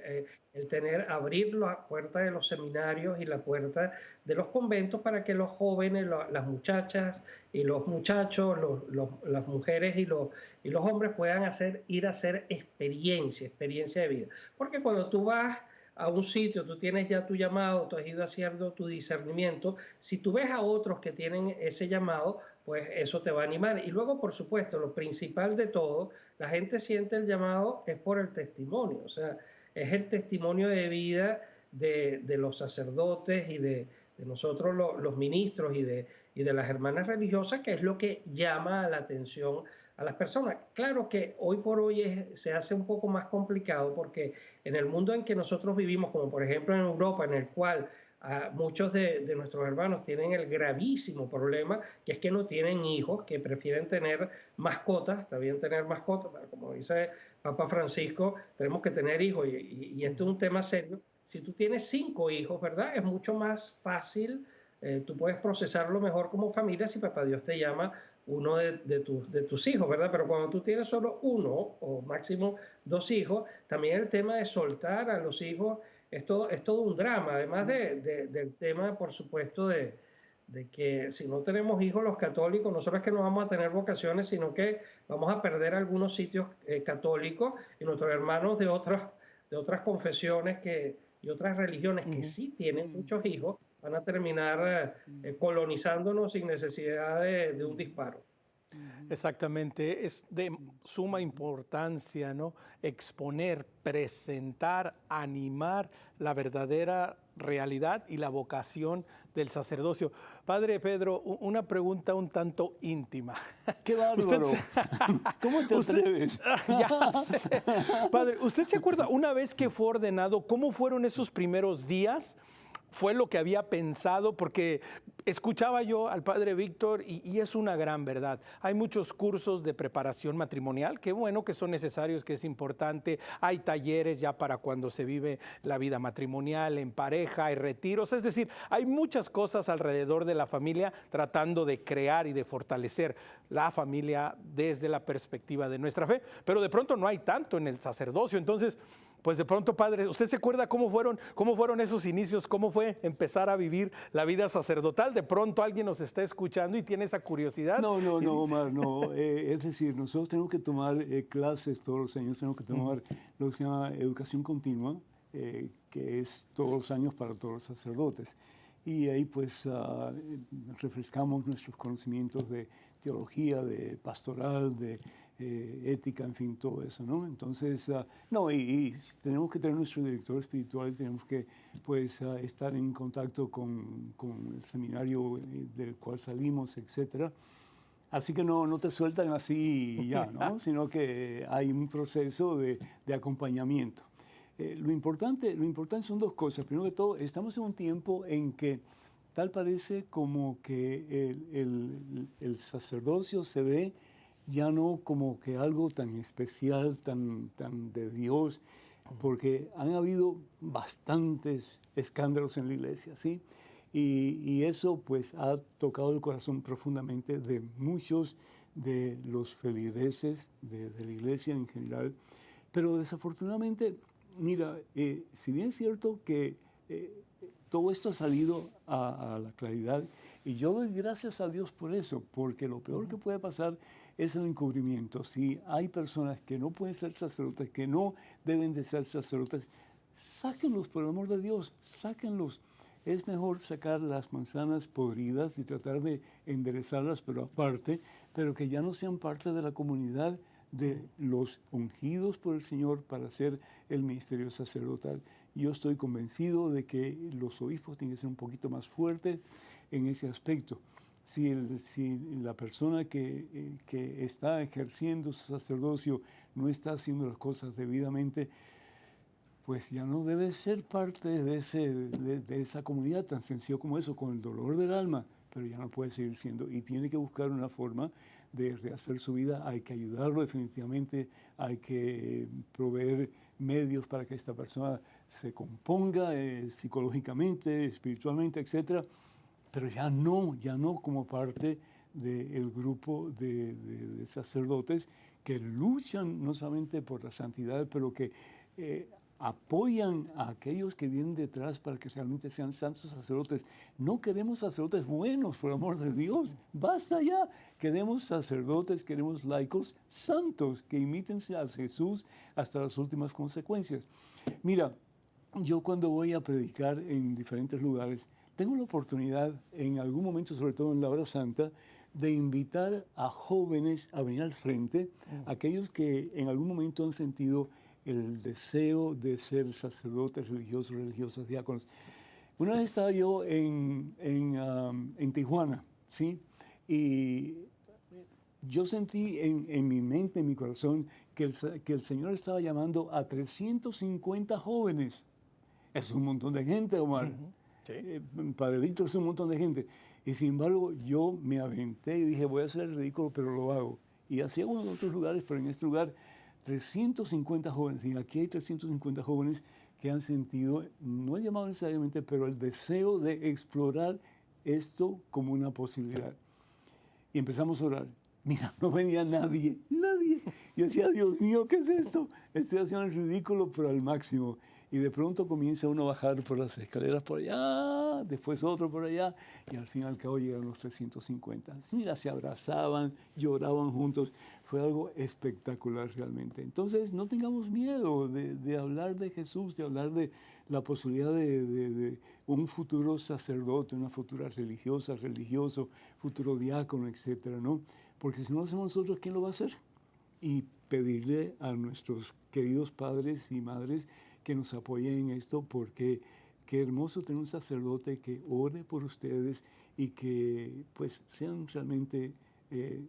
S3: Abrir la puerta de los seminarios y la puerta de los conventos para que los jóvenes, las muchachas y los muchachos, las mujeres y los hombres puedan ir a hacer experiencia de vida. Porque cuando tú vas a un sitio, tú tienes ya tu llamado, tú has ido haciendo tu discernimiento, si tú ves a otros que tienen ese llamado, pues eso te va a animar. Y luego, por supuesto, lo principal de todo, la gente siente el llamado es por el testimonio, o sea, es el testimonio de vida de los sacerdotes y de nosotros los ministros y de las hermanas religiosas, que es lo que llama la atención a las personas. Claro que hoy por hoy se hace un poco más complicado porque en el mundo en que nosotros vivimos, como por ejemplo en Europa, en el cual muchos de nuestros hermanos tienen el gravísimo problema, que es que no tienen hijos, que prefieren tener mascotas, está bien tener mascotas, pero como dice Papa Francisco, tenemos que tener hijos y esto es un tema serio. Si tú tienes 5 hijos, ¿verdad? Es mucho más fácil, tú puedes procesarlo mejor como familia si Papá Dios te llama uno de tus hijos, ¿verdad? Pero cuando tú tienes solo uno o máximo 2 hijos, también el tema de soltar a los hijos es todo un drama, además del tema, por supuesto, de que si no tenemos hijos los católicos, no solo es que no vamos a tener vocaciones, sino que vamos a perder algunos sitios católicos y nuestros hermanos de otras confesiones y otras religiones que sí tienen muchos hijos, van a terminar colonizándonos sin necesidad de un disparo.
S1: Exactamente, es de suma importancia, ¿no? Exponer, presentar, animar la verdadera realidad y la vocación del sacerdocio. Padre Pedro, una pregunta un tanto íntima.
S2: ¡Qué bárbaro! ¿Cómo te atreves?
S1: Ya sé. Padre, ¿usted se acuerda una vez que fue ordenado, cómo fueron esos primeros días? ¿Fue lo que había pensado? Porque escuchaba yo al padre Víctor y es una gran verdad. Hay muchos cursos de preparación matrimonial, que bueno que son necesarios, que es importante. Hay talleres ya para cuando se vive la vida matrimonial en pareja, hay retiros. Es decir, hay muchas cosas alrededor de la familia tratando de crear y de fortalecer la familia desde la perspectiva de nuestra fe. Pero de pronto no hay tanto en el sacerdocio. Entonces, pues de pronto, padre, ¿usted se acuerda cómo fueron esos inicios? ¿Cómo fue empezar a vivir la vida sacerdotal? De pronto alguien nos está escuchando y tiene esa curiosidad.
S2: No, Omar, no. Es decir, nosotros tenemos que tomar clases todos los años, tenemos que tomar lo que se llama educación continua, que es todos los años para todos los sacerdotes. Y ahí pues refrescamos nuestros conocimientos de teología, de pastoral, de ética, en fin, todo eso, ¿no? Entonces, y tenemos que tener nuestro director espiritual y tenemos que, pues, estar en contacto con el seminario del cual salimos, etcétera. Así que no te sueltan así y ya, ¿no? Sino que hay un proceso de acompañamiento. Lo importante son dos cosas. Primero que todo, estamos en un tiempo en que tal parece como que el sacerdocio se ve ya no como que algo tan especial, tan de Dios, porque han habido bastantes escándalos en la iglesia, ¿sí? Y eso pues ha tocado el corazón profundamente de muchos de los feligreses de la iglesia en general. Pero desafortunadamente, mira, si bien es cierto que todo esto ha salido a la claridad, y yo doy gracias a Dios por eso, porque lo peor que puede pasar es el encubrimiento. Si hay personas que no pueden ser sacerdotes, que no deben de ser sacerdotes, sáquenlos por el amor de Dios, sáquenlos. Es mejor sacar las manzanas podridas y tratar de enderezarlas, pero aparte, pero que ya no sean parte de la comunidad de los ungidos por el Señor para hacer el ministerio sacerdotal. Yo estoy convencido de que los obispos tienen que ser un poquito más fuertes en ese aspecto. Si la persona que está ejerciendo su sacerdocio no está haciendo las cosas debidamente, pues ya no debe ser parte de esa comunidad, tan sencillo como eso, con el dolor del alma, pero ya no puede seguir siendo y tiene que buscar una forma de rehacer su vida. Hay que ayudarlo definitivamente, hay que proveer medios para que esta persona se componga psicológicamente, espiritualmente, etcétera, pero ya no como parte del grupo de sacerdotes que luchan no solamente por la santidad, pero que apoyan a aquellos que vienen detrás para que realmente sean santos sacerdotes. No queremos sacerdotes buenos, por amor de Dios, basta ya. Queremos sacerdotes, queremos laicos santos que imiten a Jesús hasta las últimas consecuencias. Mira, yo cuando voy a predicar en diferentes lugares, tengo la oportunidad en algún momento, sobre todo en la hora santa, de invitar a jóvenes a venir al frente, aquellos que en algún momento han sentido el deseo de ser sacerdotes religiosos, religiosas, diáconos. Una vez estaba yo en Tijuana, ¿sí? Y yo sentí en mi mente, en mi corazón, que el Señor estaba llamando a 350 jóvenes. Es un montón de gente, Omar.
S1: Sí.
S2: Padre Víctor, es un montón de gente. Y sin embargo, yo me aventé y dije, voy a hacer el ridículo, pero lo hago. Y así hago en otros lugares, pero en este lugar, 350 jóvenes. Y aquí hay 350 jóvenes que han sentido, no el llamado necesariamente, pero el deseo de explorar esto como una posibilidad. Y empezamos a orar. Mira, no venía nadie. Yo decía, Dios mío, ¿qué es esto? Estoy haciendo el ridículo, pero al máximo. Y de pronto comienza uno a bajar por las escaleras por allá, después otro por allá, y al fin y al cabo llegaron los 350. Mira, se abrazaban, lloraban juntos. Fue algo espectacular realmente. Entonces, no tengamos miedo de hablar de Jesús, de hablar de la posibilidad de un futuro sacerdote, una futura religiosa, religioso, futuro diácono, etcétera, ¿no? Porque si no lo hacemos nosotros, ¿quién lo va a hacer? Y pedirle a nuestros queridos padres y madres que nos apoyen en esto, porque qué hermoso tener un sacerdote que ore por ustedes y que pues sean realmente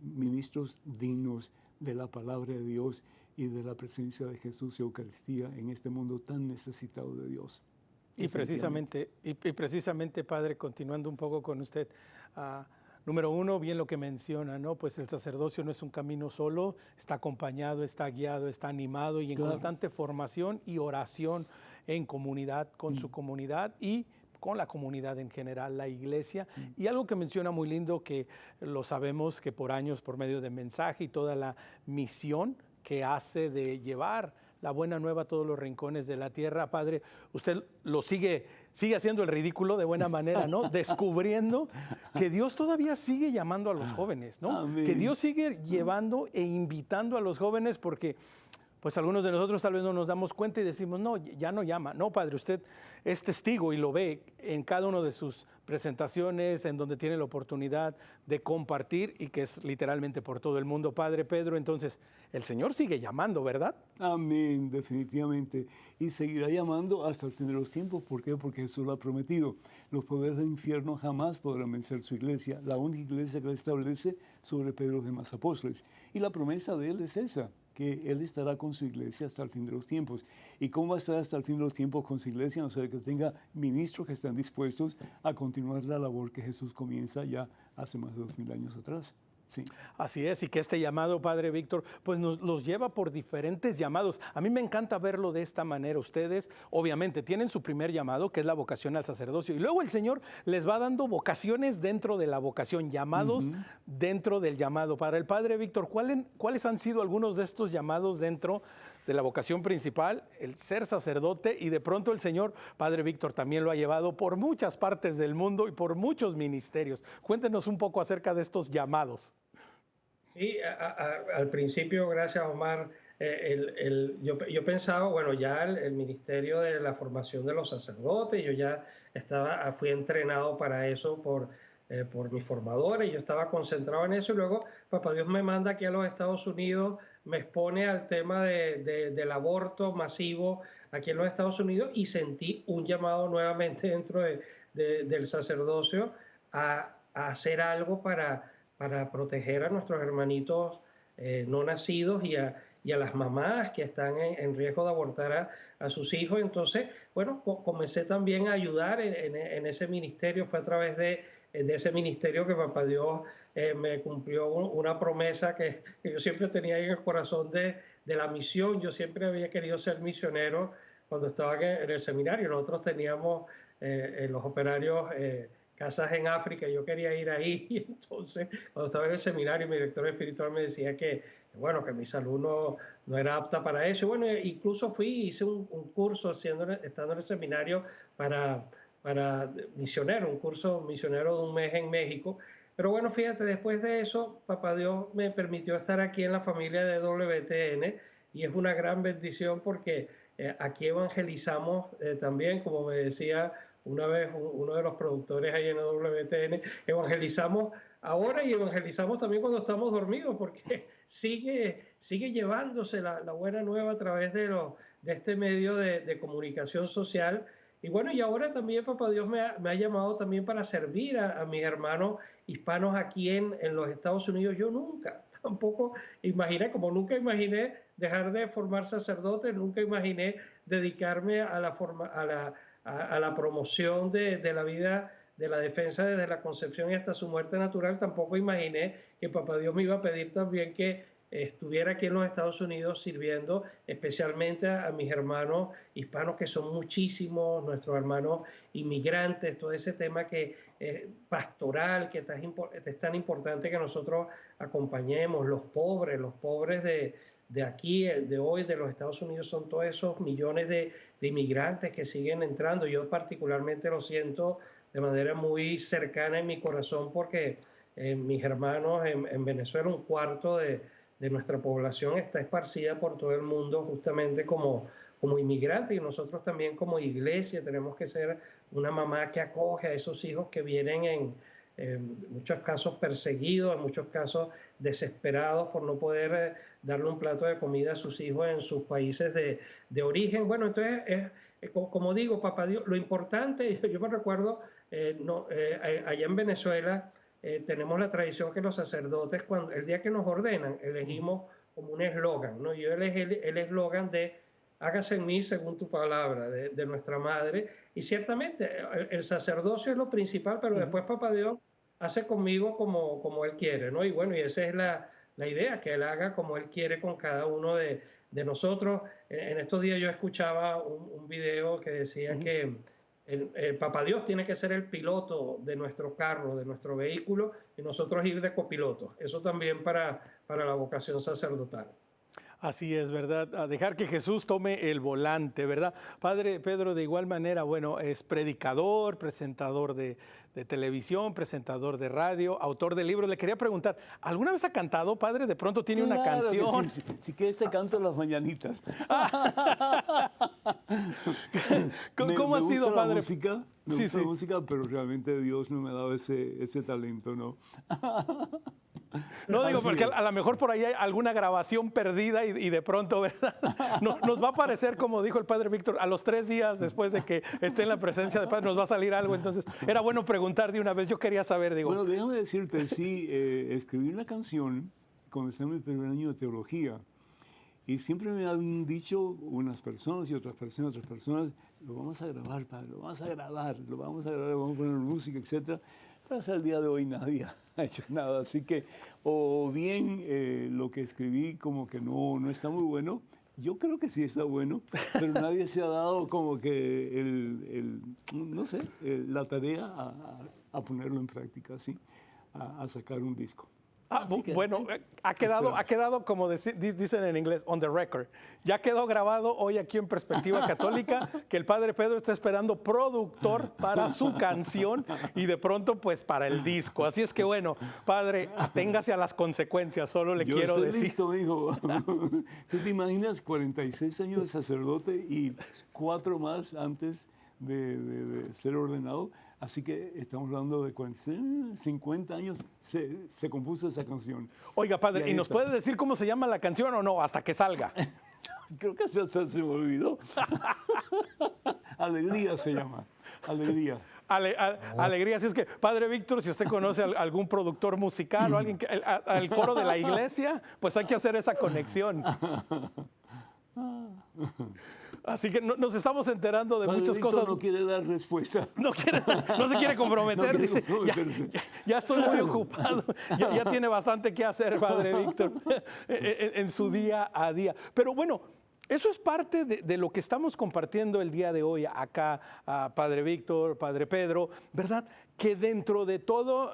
S2: ministros dignos de la palabra de Dios y de la presencia de Jesús y Eucaristía en este mundo tan necesitado de Dios.
S1: Y precisamente, Padre, continuando un poco con usted, número uno, bien lo que menciona, ¿no? Pues el sacerdocio no es un camino solo, está acompañado, está guiado, está animado y en constante formación y oración en comunidad, con su comunidad y con la comunidad en general, la iglesia. Y algo que menciona muy lindo, que lo sabemos que por años, por medio de mensaje y toda la misión que hace de llevar la buena nueva a todos los rincones de la tierra, Padre, usted lo sigue haciendo el ridículo de buena manera, ¿no? Descubriendo que Dios todavía sigue llamando a los jóvenes, ¿no?
S2: Amén.
S1: Que Dios sigue llevando e invitando a los jóvenes, porque pues algunos de nosotros tal vez no nos damos cuenta y decimos, no, ya no llama. No, Padre, usted es testigo y lo ve en cada una de sus presentaciones, en donde tiene la oportunidad de compartir y que es literalmente por todo el mundo. Padre Pedro, entonces, el Señor sigue llamando, ¿verdad?
S2: Amén, definitivamente. Y seguirá llamando hasta el fin de los tiempos. ¿Por qué? Porque Jesús lo ha prometido. Los poderes del infierno jamás podrán vencer su iglesia, la única iglesia que Él establece sobre Pedro y los demás apóstoles. Y la promesa de Él es esa, que Él estará con su iglesia hasta el fin de los tiempos. ¿Y cómo va a estar hasta el fin de los tiempos con su iglesia? No sé, que tenga ministros que están dispuestos a continuar la labor que Jesús comienza ya hace más de 2000 años atrás. Sí.
S1: Así es, y que este llamado, Padre Víctor, pues los lleva por diferentes llamados. A mí me encanta verlo de esta manera. Ustedes, obviamente, tienen su primer llamado, que es la vocación al sacerdocio, y luego el Señor les va dando vocaciones dentro de la vocación, llamados dentro del llamado. Para el Padre Víctor, ¿cuáles han sido algunos de estos llamados dentro de la vocación principal, el ser sacerdote? Y de pronto el Señor, Padre Víctor, también lo ha llevado por muchas partes del mundo y por muchos ministerios. Cuéntenos un poco acerca de estos llamados.
S3: Sí, al principio, gracias Omar, yo pensaba, bueno, ya el ministerio de la formación de los sacerdotes, yo ya fui entrenado para eso por mis formadores, yo estaba concentrado en eso y luego Papá Dios me manda aquí a los Estados Unidos, me expone al tema del aborto masivo aquí en los Estados Unidos y sentí un llamado nuevamente dentro del sacerdocio a hacer algo para proteger a nuestros hermanitos no nacidos y a las mamás que están en riesgo de abortar a sus hijos. Entonces, bueno, comencé también a ayudar en ese ministerio. Fue a través de ese ministerio que Papá Dios me cumplió una promesa que yo siempre tenía ahí en el corazón de la misión. Yo siempre había querido ser misionero cuando estaba en el seminario. Nosotros teníamos en los operarios casas en África, yo quería ir ahí, y entonces cuando estaba en el seminario mi director espiritual me decía que bueno, que mi salud no era apta para eso, y bueno, incluso hice un curso estando en el seminario para misionero, un curso misionero de un mes en México, pero bueno, fíjate, después de eso, Papá Dios me permitió estar aquí en la familia de WTN, y es una gran bendición porque aquí evangelizamos también, como me decía una vez uno de los productores ahí en WTN, evangelizamos ahora y evangelizamos también cuando estamos dormidos, porque sigue llevándose la buena nueva a través de este medio de comunicación social. Y bueno, y ahora también Papá Dios me ha llamado también para servir a mis hermanos hispanos aquí en los Estados Unidos. Yo nunca, tampoco imaginé, como nunca imaginé dejar de formar sacerdote, nunca imaginé dedicarme a la promoción de la vida, de la defensa desde la concepción y hasta su muerte natural. Tampoco imaginé que Papá Dios me iba a pedir también que estuviera aquí en los Estados Unidos sirviendo especialmente a mis hermanos hispanos, que son muchísimos, nuestros hermanos inmigrantes, todo ese tema que pastoral, que es tan importante que nosotros acompañemos, los pobres de aquí, de hoy, de los Estados Unidos, son todos esos millones de inmigrantes que siguen entrando. Yo particularmente lo siento de manera muy cercana en mi corazón porque mis hermanos en Venezuela, un cuarto de nuestra población está esparcida por todo el mundo justamente como inmigrantes, y nosotros también como iglesia tenemos que ser una mamá que acoge a esos hijos que vienen en muchos casos perseguidos, en muchos casos desesperados por no poder darle un plato de comida a sus hijos en sus países de origen. Bueno, entonces, como digo, Papá Dios, lo importante, yo me recuerdo allá en Venezuela, tenemos la tradición que los sacerdotes, el día que nos ordenan, elegimos como un eslogan, ¿no? Yo elegí el eslogan de hágase en mí según tu palabra, de nuestra madre. Y ciertamente el sacerdocio es lo principal, pero después Papá Dios hace conmigo como Él quiere, ¿no? Y bueno, y esa es la idea, que Él haga como Él quiere con cada uno de nosotros. En estos días yo escuchaba un video que decía que el Papá Dios tiene que ser el piloto de nuestro carro, de nuestro vehículo, y nosotros ir de copilotos. Eso también para la vocación sacerdotal.
S1: Así es, ¿verdad? A dejar que Jesús tome el volante, ¿verdad? Padre Pedro, de igual manera, bueno, es predicador, presentador de televisión, presentador de radio, autor de libros. Le quería preguntar, ¿alguna vez ha cantado, padre? De pronto tiene una canción.
S2: Si quieres te canto las mañanitas.
S1: ¿Cómo ha sido, padre?
S2: Me gusta la música, pero realmente Dios no me ha dado ese talento, ¿no?
S1: No digo, porque a lo mejor por ahí hay alguna grabación perdida y de pronto, ¿verdad? Nos va a aparecer, como dijo el padre Víctor, a los 3 días después de que esté en la presencia del Padre, nos va a salir algo. Entonces, era bueno preguntar de una vez. Yo quería saber, digo.
S2: Bueno, déjame decirte, sí, escribí una canción cuando estaba en mi primer año de teología. Y siempre me han dicho unas personas y otras personas, lo vamos a grabar, padre, lo vamos a grabar, vamos a poner música, etc. Pero hasta el día de hoy nadie ha hecho nada. Así que, o bien lo que escribí como que no está muy bueno. Yo creo que sí está bueno, pero nadie se ha dado como que no sé, la tarea a ponerlo en práctica, ¿sí? A sacar un disco.
S1: Bueno, ha quedado como dicen en inglés, on the record. Ya quedó grabado hoy aquí en Perspectiva Católica que el padre Pedro está esperando productor para su canción y de pronto pues para el disco. Así es que bueno, padre, aténgase a las consecuencias, solo le quiero decir.
S2: Listo, hijo. ¿Tú te imaginas 46 años de sacerdote y 4 más antes de ser ordenado? Así que estamos hablando de 50 años se compuso esa canción.
S1: Oiga, padre, ¿y nos puede decir cómo se llama la canción o no? Hasta que salga.
S2: Creo que se me olvidó. Alegría se llama. Alegría.
S1: Alegría. Así es que, padre Víctor, si usted conoce a algún productor musical o alguien al coro de la iglesia, pues hay que hacer esa conexión. Así que nos estamos enterando de muchas cosas.
S2: No quiere dar respuesta.
S1: No se quiere comprometer. Dice, ya estoy muy ocupado. Ya tiene bastante que hacer, padre Víctor, en su día a día. Pero bueno, eso es parte de lo que estamos compartiendo el día de hoy acá, padre Víctor, padre Pedro, ¿verdad? Que dentro de todo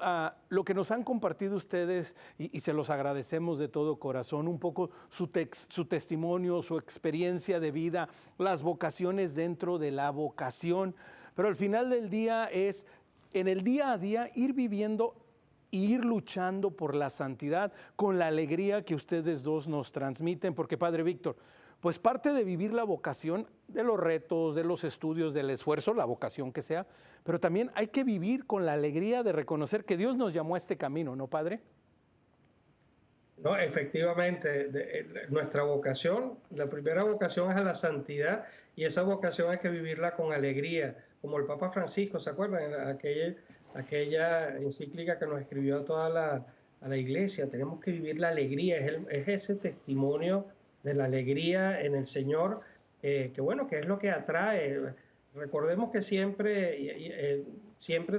S1: lo que nos han compartido ustedes, y se los agradecemos de todo corazón, un poco su testimonio, su experiencia de vida, las vocaciones dentro de la vocación, pero al final del día es en el día a día ir viviendo e ir luchando por la santidad con la alegría que ustedes dos nos transmiten, porque padre Víctor, pues parte de vivir la vocación, de los retos, de los estudios, del esfuerzo, la vocación que sea, pero también hay que vivir con la alegría de reconocer que Dios nos llamó a este camino, ¿no, padre?
S3: No, efectivamente, nuestra vocación, la primera vocación es a la santidad y esa vocación hay que vivirla con alegría, como el Papa Francisco, ¿se acuerdan? Aquella encíclica que nos escribió a a la iglesia, tenemos que vivir la alegría, es ese testimonio de la alegría en el Señor, que bueno, que es lo que atrae. Recordemos que siempre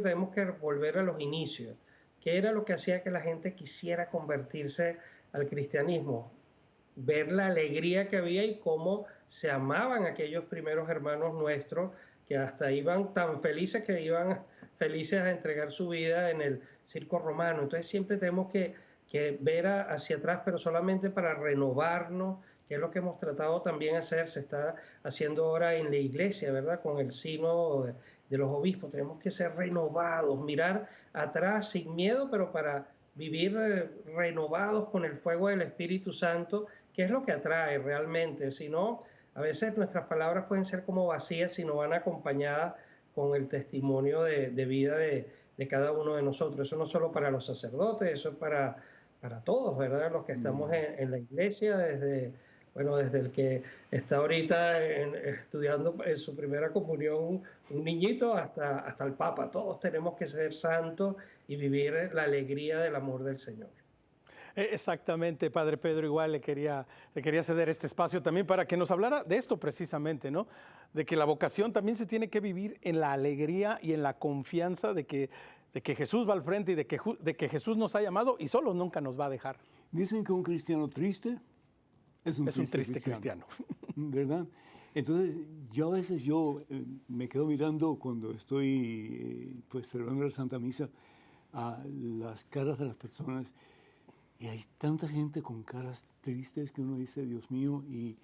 S3: tenemos que volver a los inicios. ¿Qué era lo que hacía que la gente quisiera convertirse al cristianismo? Ver la alegría que había y cómo se amaban aquellos primeros hermanos nuestros que hasta iban tan felices que iban felices a entregar su vida en el circo romano. Entonces siempre tenemos que ver hacia atrás, pero solamente para renovarnos, que es lo que hemos tratado también de hacer, se está haciendo ahora en la iglesia, ¿verdad? Con el sínodo de los obispos. Tenemos que ser renovados, mirar atrás sin miedo, pero para vivir renovados con el fuego del Espíritu Santo, que es lo que atrae realmente. Si no, a veces nuestras palabras pueden ser como vacías si no van acompañadas con el testimonio de vida de cada uno de nosotros. Eso no solo para los sacerdotes, eso es para todos, ¿verdad? Los que estamos en la iglesia, desde el que está ahorita estudiando en su primera comunión, un niñito, hasta el Papa. Todos tenemos que ser santos y vivir la alegría del amor del Señor.
S1: Exactamente, Padre Pedro, igual le quería ceder este espacio también para que nos hablara de esto precisamente, ¿no? De que la vocación también se tiene que vivir en la alegría y en la confianza de que Jesús va al frente y de que Jesús nos ha llamado y solo nunca nos va a dejar.
S2: Dicen que un cristiano triste es un triste cristiano. ¿Verdad? Entonces, yo a veces me quedo mirando cuando estoy pues celebrando la Santa Misa a las caras de las personas y hay tanta gente con caras tristes que uno dice, Dios mío, ¿y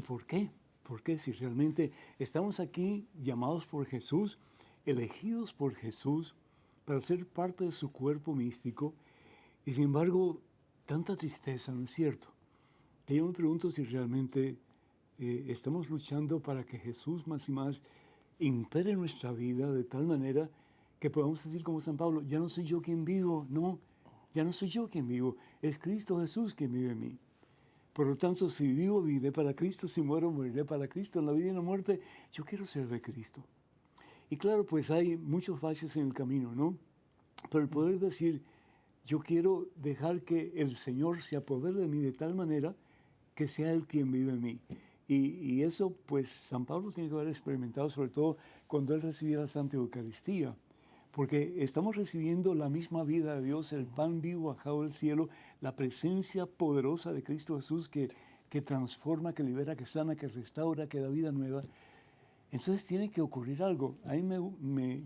S2: por qué? ¿Por qué? Si realmente estamos aquí llamados por Jesús, elegidos por Jesús para ser parte de su cuerpo místico y sin embargo, tanta tristeza, ¿no es cierto? Que yo me pregunto si realmente estamos luchando para que Jesús más y más impere nuestra vida de tal manera que podamos decir como San Pablo, ya no soy yo quien vivo, no, ya no soy yo quien vivo, es Cristo Jesús quien vive en mí. Por lo tanto, si vivo, viviré para Cristo, si muero, moriré para Cristo. En la vida y en la muerte, yo quiero ser de Cristo. Y claro, pues hay muchos valles en el camino, ¿no? Pero el poder decir, yo quiero dejar que el Señor se apodere de mí de tal manera que sea Él quien vive en mí. Y eso, pues, San Pablo tiene que haber experimentado, sobre todo cuando Él recibía la Santa Eucaristía. Porque estamos recibiendo la misma vida de Dios, el pan vivo bajado del cielo, la presencia poderosa de Cristo Jesús que transforma, que libera, que sana, que restaura, que da vida nueva. Entonces tiene que ocurrir algo.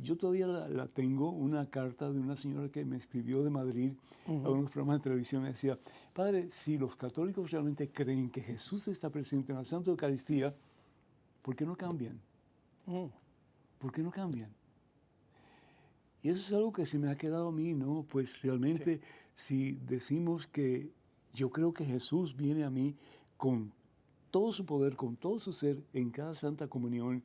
S2: Yo todavía la tengo, una carta de una señora que me escribió de Madrid a unos programas de televisión. Me decía, Padre, si los católicos realmente creen que Jesús está presente en la Santa Eucaristía, ¿por qué no cambian? ¿Por qué no cambian? Y eso es algo que se me ha quedado a mí, ¿no? Pues realmente si decimos que yo creo que Jesús viene a mí con todo su poder, con todo su ser en cada Santa Comunión,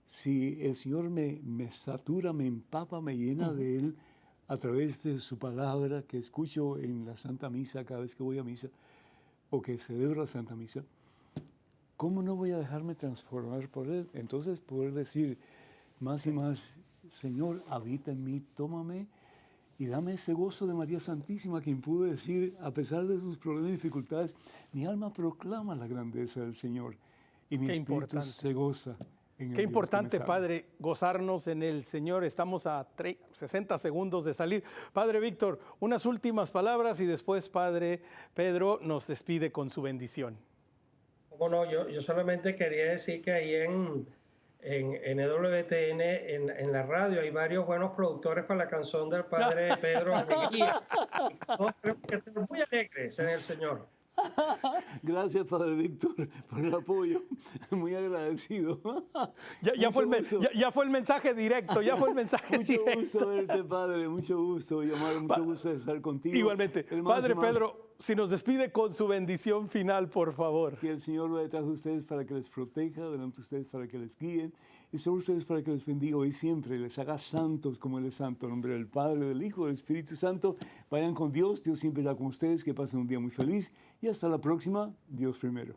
S2: si el Señor me satura, me empapa, me llena de Él a través de su palabra que escucho en la Santa Misa cada vez que voy a misa o que celebro la Santa Misa, ¿cómo no voy a dejarme transformar por Él? Entonces poder decir más y más, Señor, habita en mí, tómame y dame ese gozo de María Santísima, quien pudo decir, a pesar de sus problemas y dificultades, mi alma proclama la grandeza del Señor y mi espíritu se goza en el
S1: Qué
S2: Dios
S1: importante,
S2: que me salva.
S1: Padre, gozarnos en el Señor. Estamos a 60 segundos de salir. Padre Víctor, unas últimas palabras y después, Padre Pedro, nos despide con su bendición.
S3: Bueno, yo solamente quería decir que ahí en EWTN, en la radio, hay varios buenos productores para la canción del Padre Pedro Alegría. Y todos tenemos que estar muy alegres en el Señor.
S2: Gracias, Padre Víctor, por el apoyo. Muy agradecido.
S1: Ya fue el mensaje directo, ya fue el mensaje
S2: Mucho
S1: directo.
S2: gusto verte, Padre, mucho gusto, mucho gusto de estar contigo.
S1: Igualmente. Padre Pedro, si nos despide con su bendición final, por favor.
S2: Que el Señor va detrás de ustedes para que les proteja, delante de ustedes para que les guíen Y sobre ustedes para que les bendiga hoy siempre, les haga santos como Él es santo. En nombre del Padre, del Hijo, del Espíritu Santo. Vayan con Dios. Dios siempre está con ustedes. Que pasen un día muy feliz. Y hasta la próxima. Dios primero.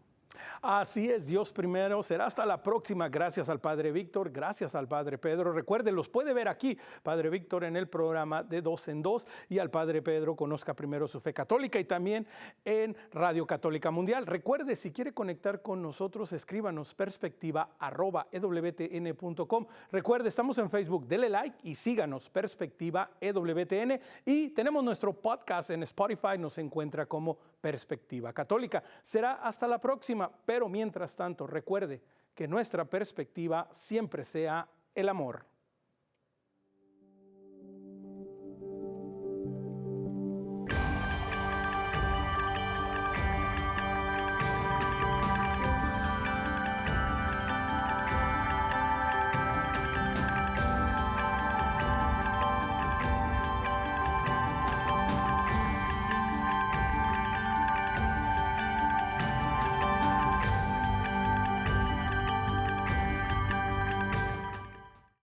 S1: Así es, Dios primero. Será hasta la próxima. Gracias al Padre Víctor, gracias al Padre Pedro. Recuerde, los puede ver aquí, Padre Víctor, en el programa de 2 en 2, y al Padre Pedro, Conozca Primero Su Fe Católica, y también en Radio Católica Mundial. Recuerde, si quiere conectar con nosotros, escríbanos perspectiva@ewtn.com. Recuerde, estamos en Facebook, dele like y síganos, Perspectiva EWTN, y tenemos nuestro podcast en Spotify, nos encuentra como Perspectiva Católica. Será hasta la próxima, pero mientras tanto, recuerde que nuestra perspectiva siempre sea el amor.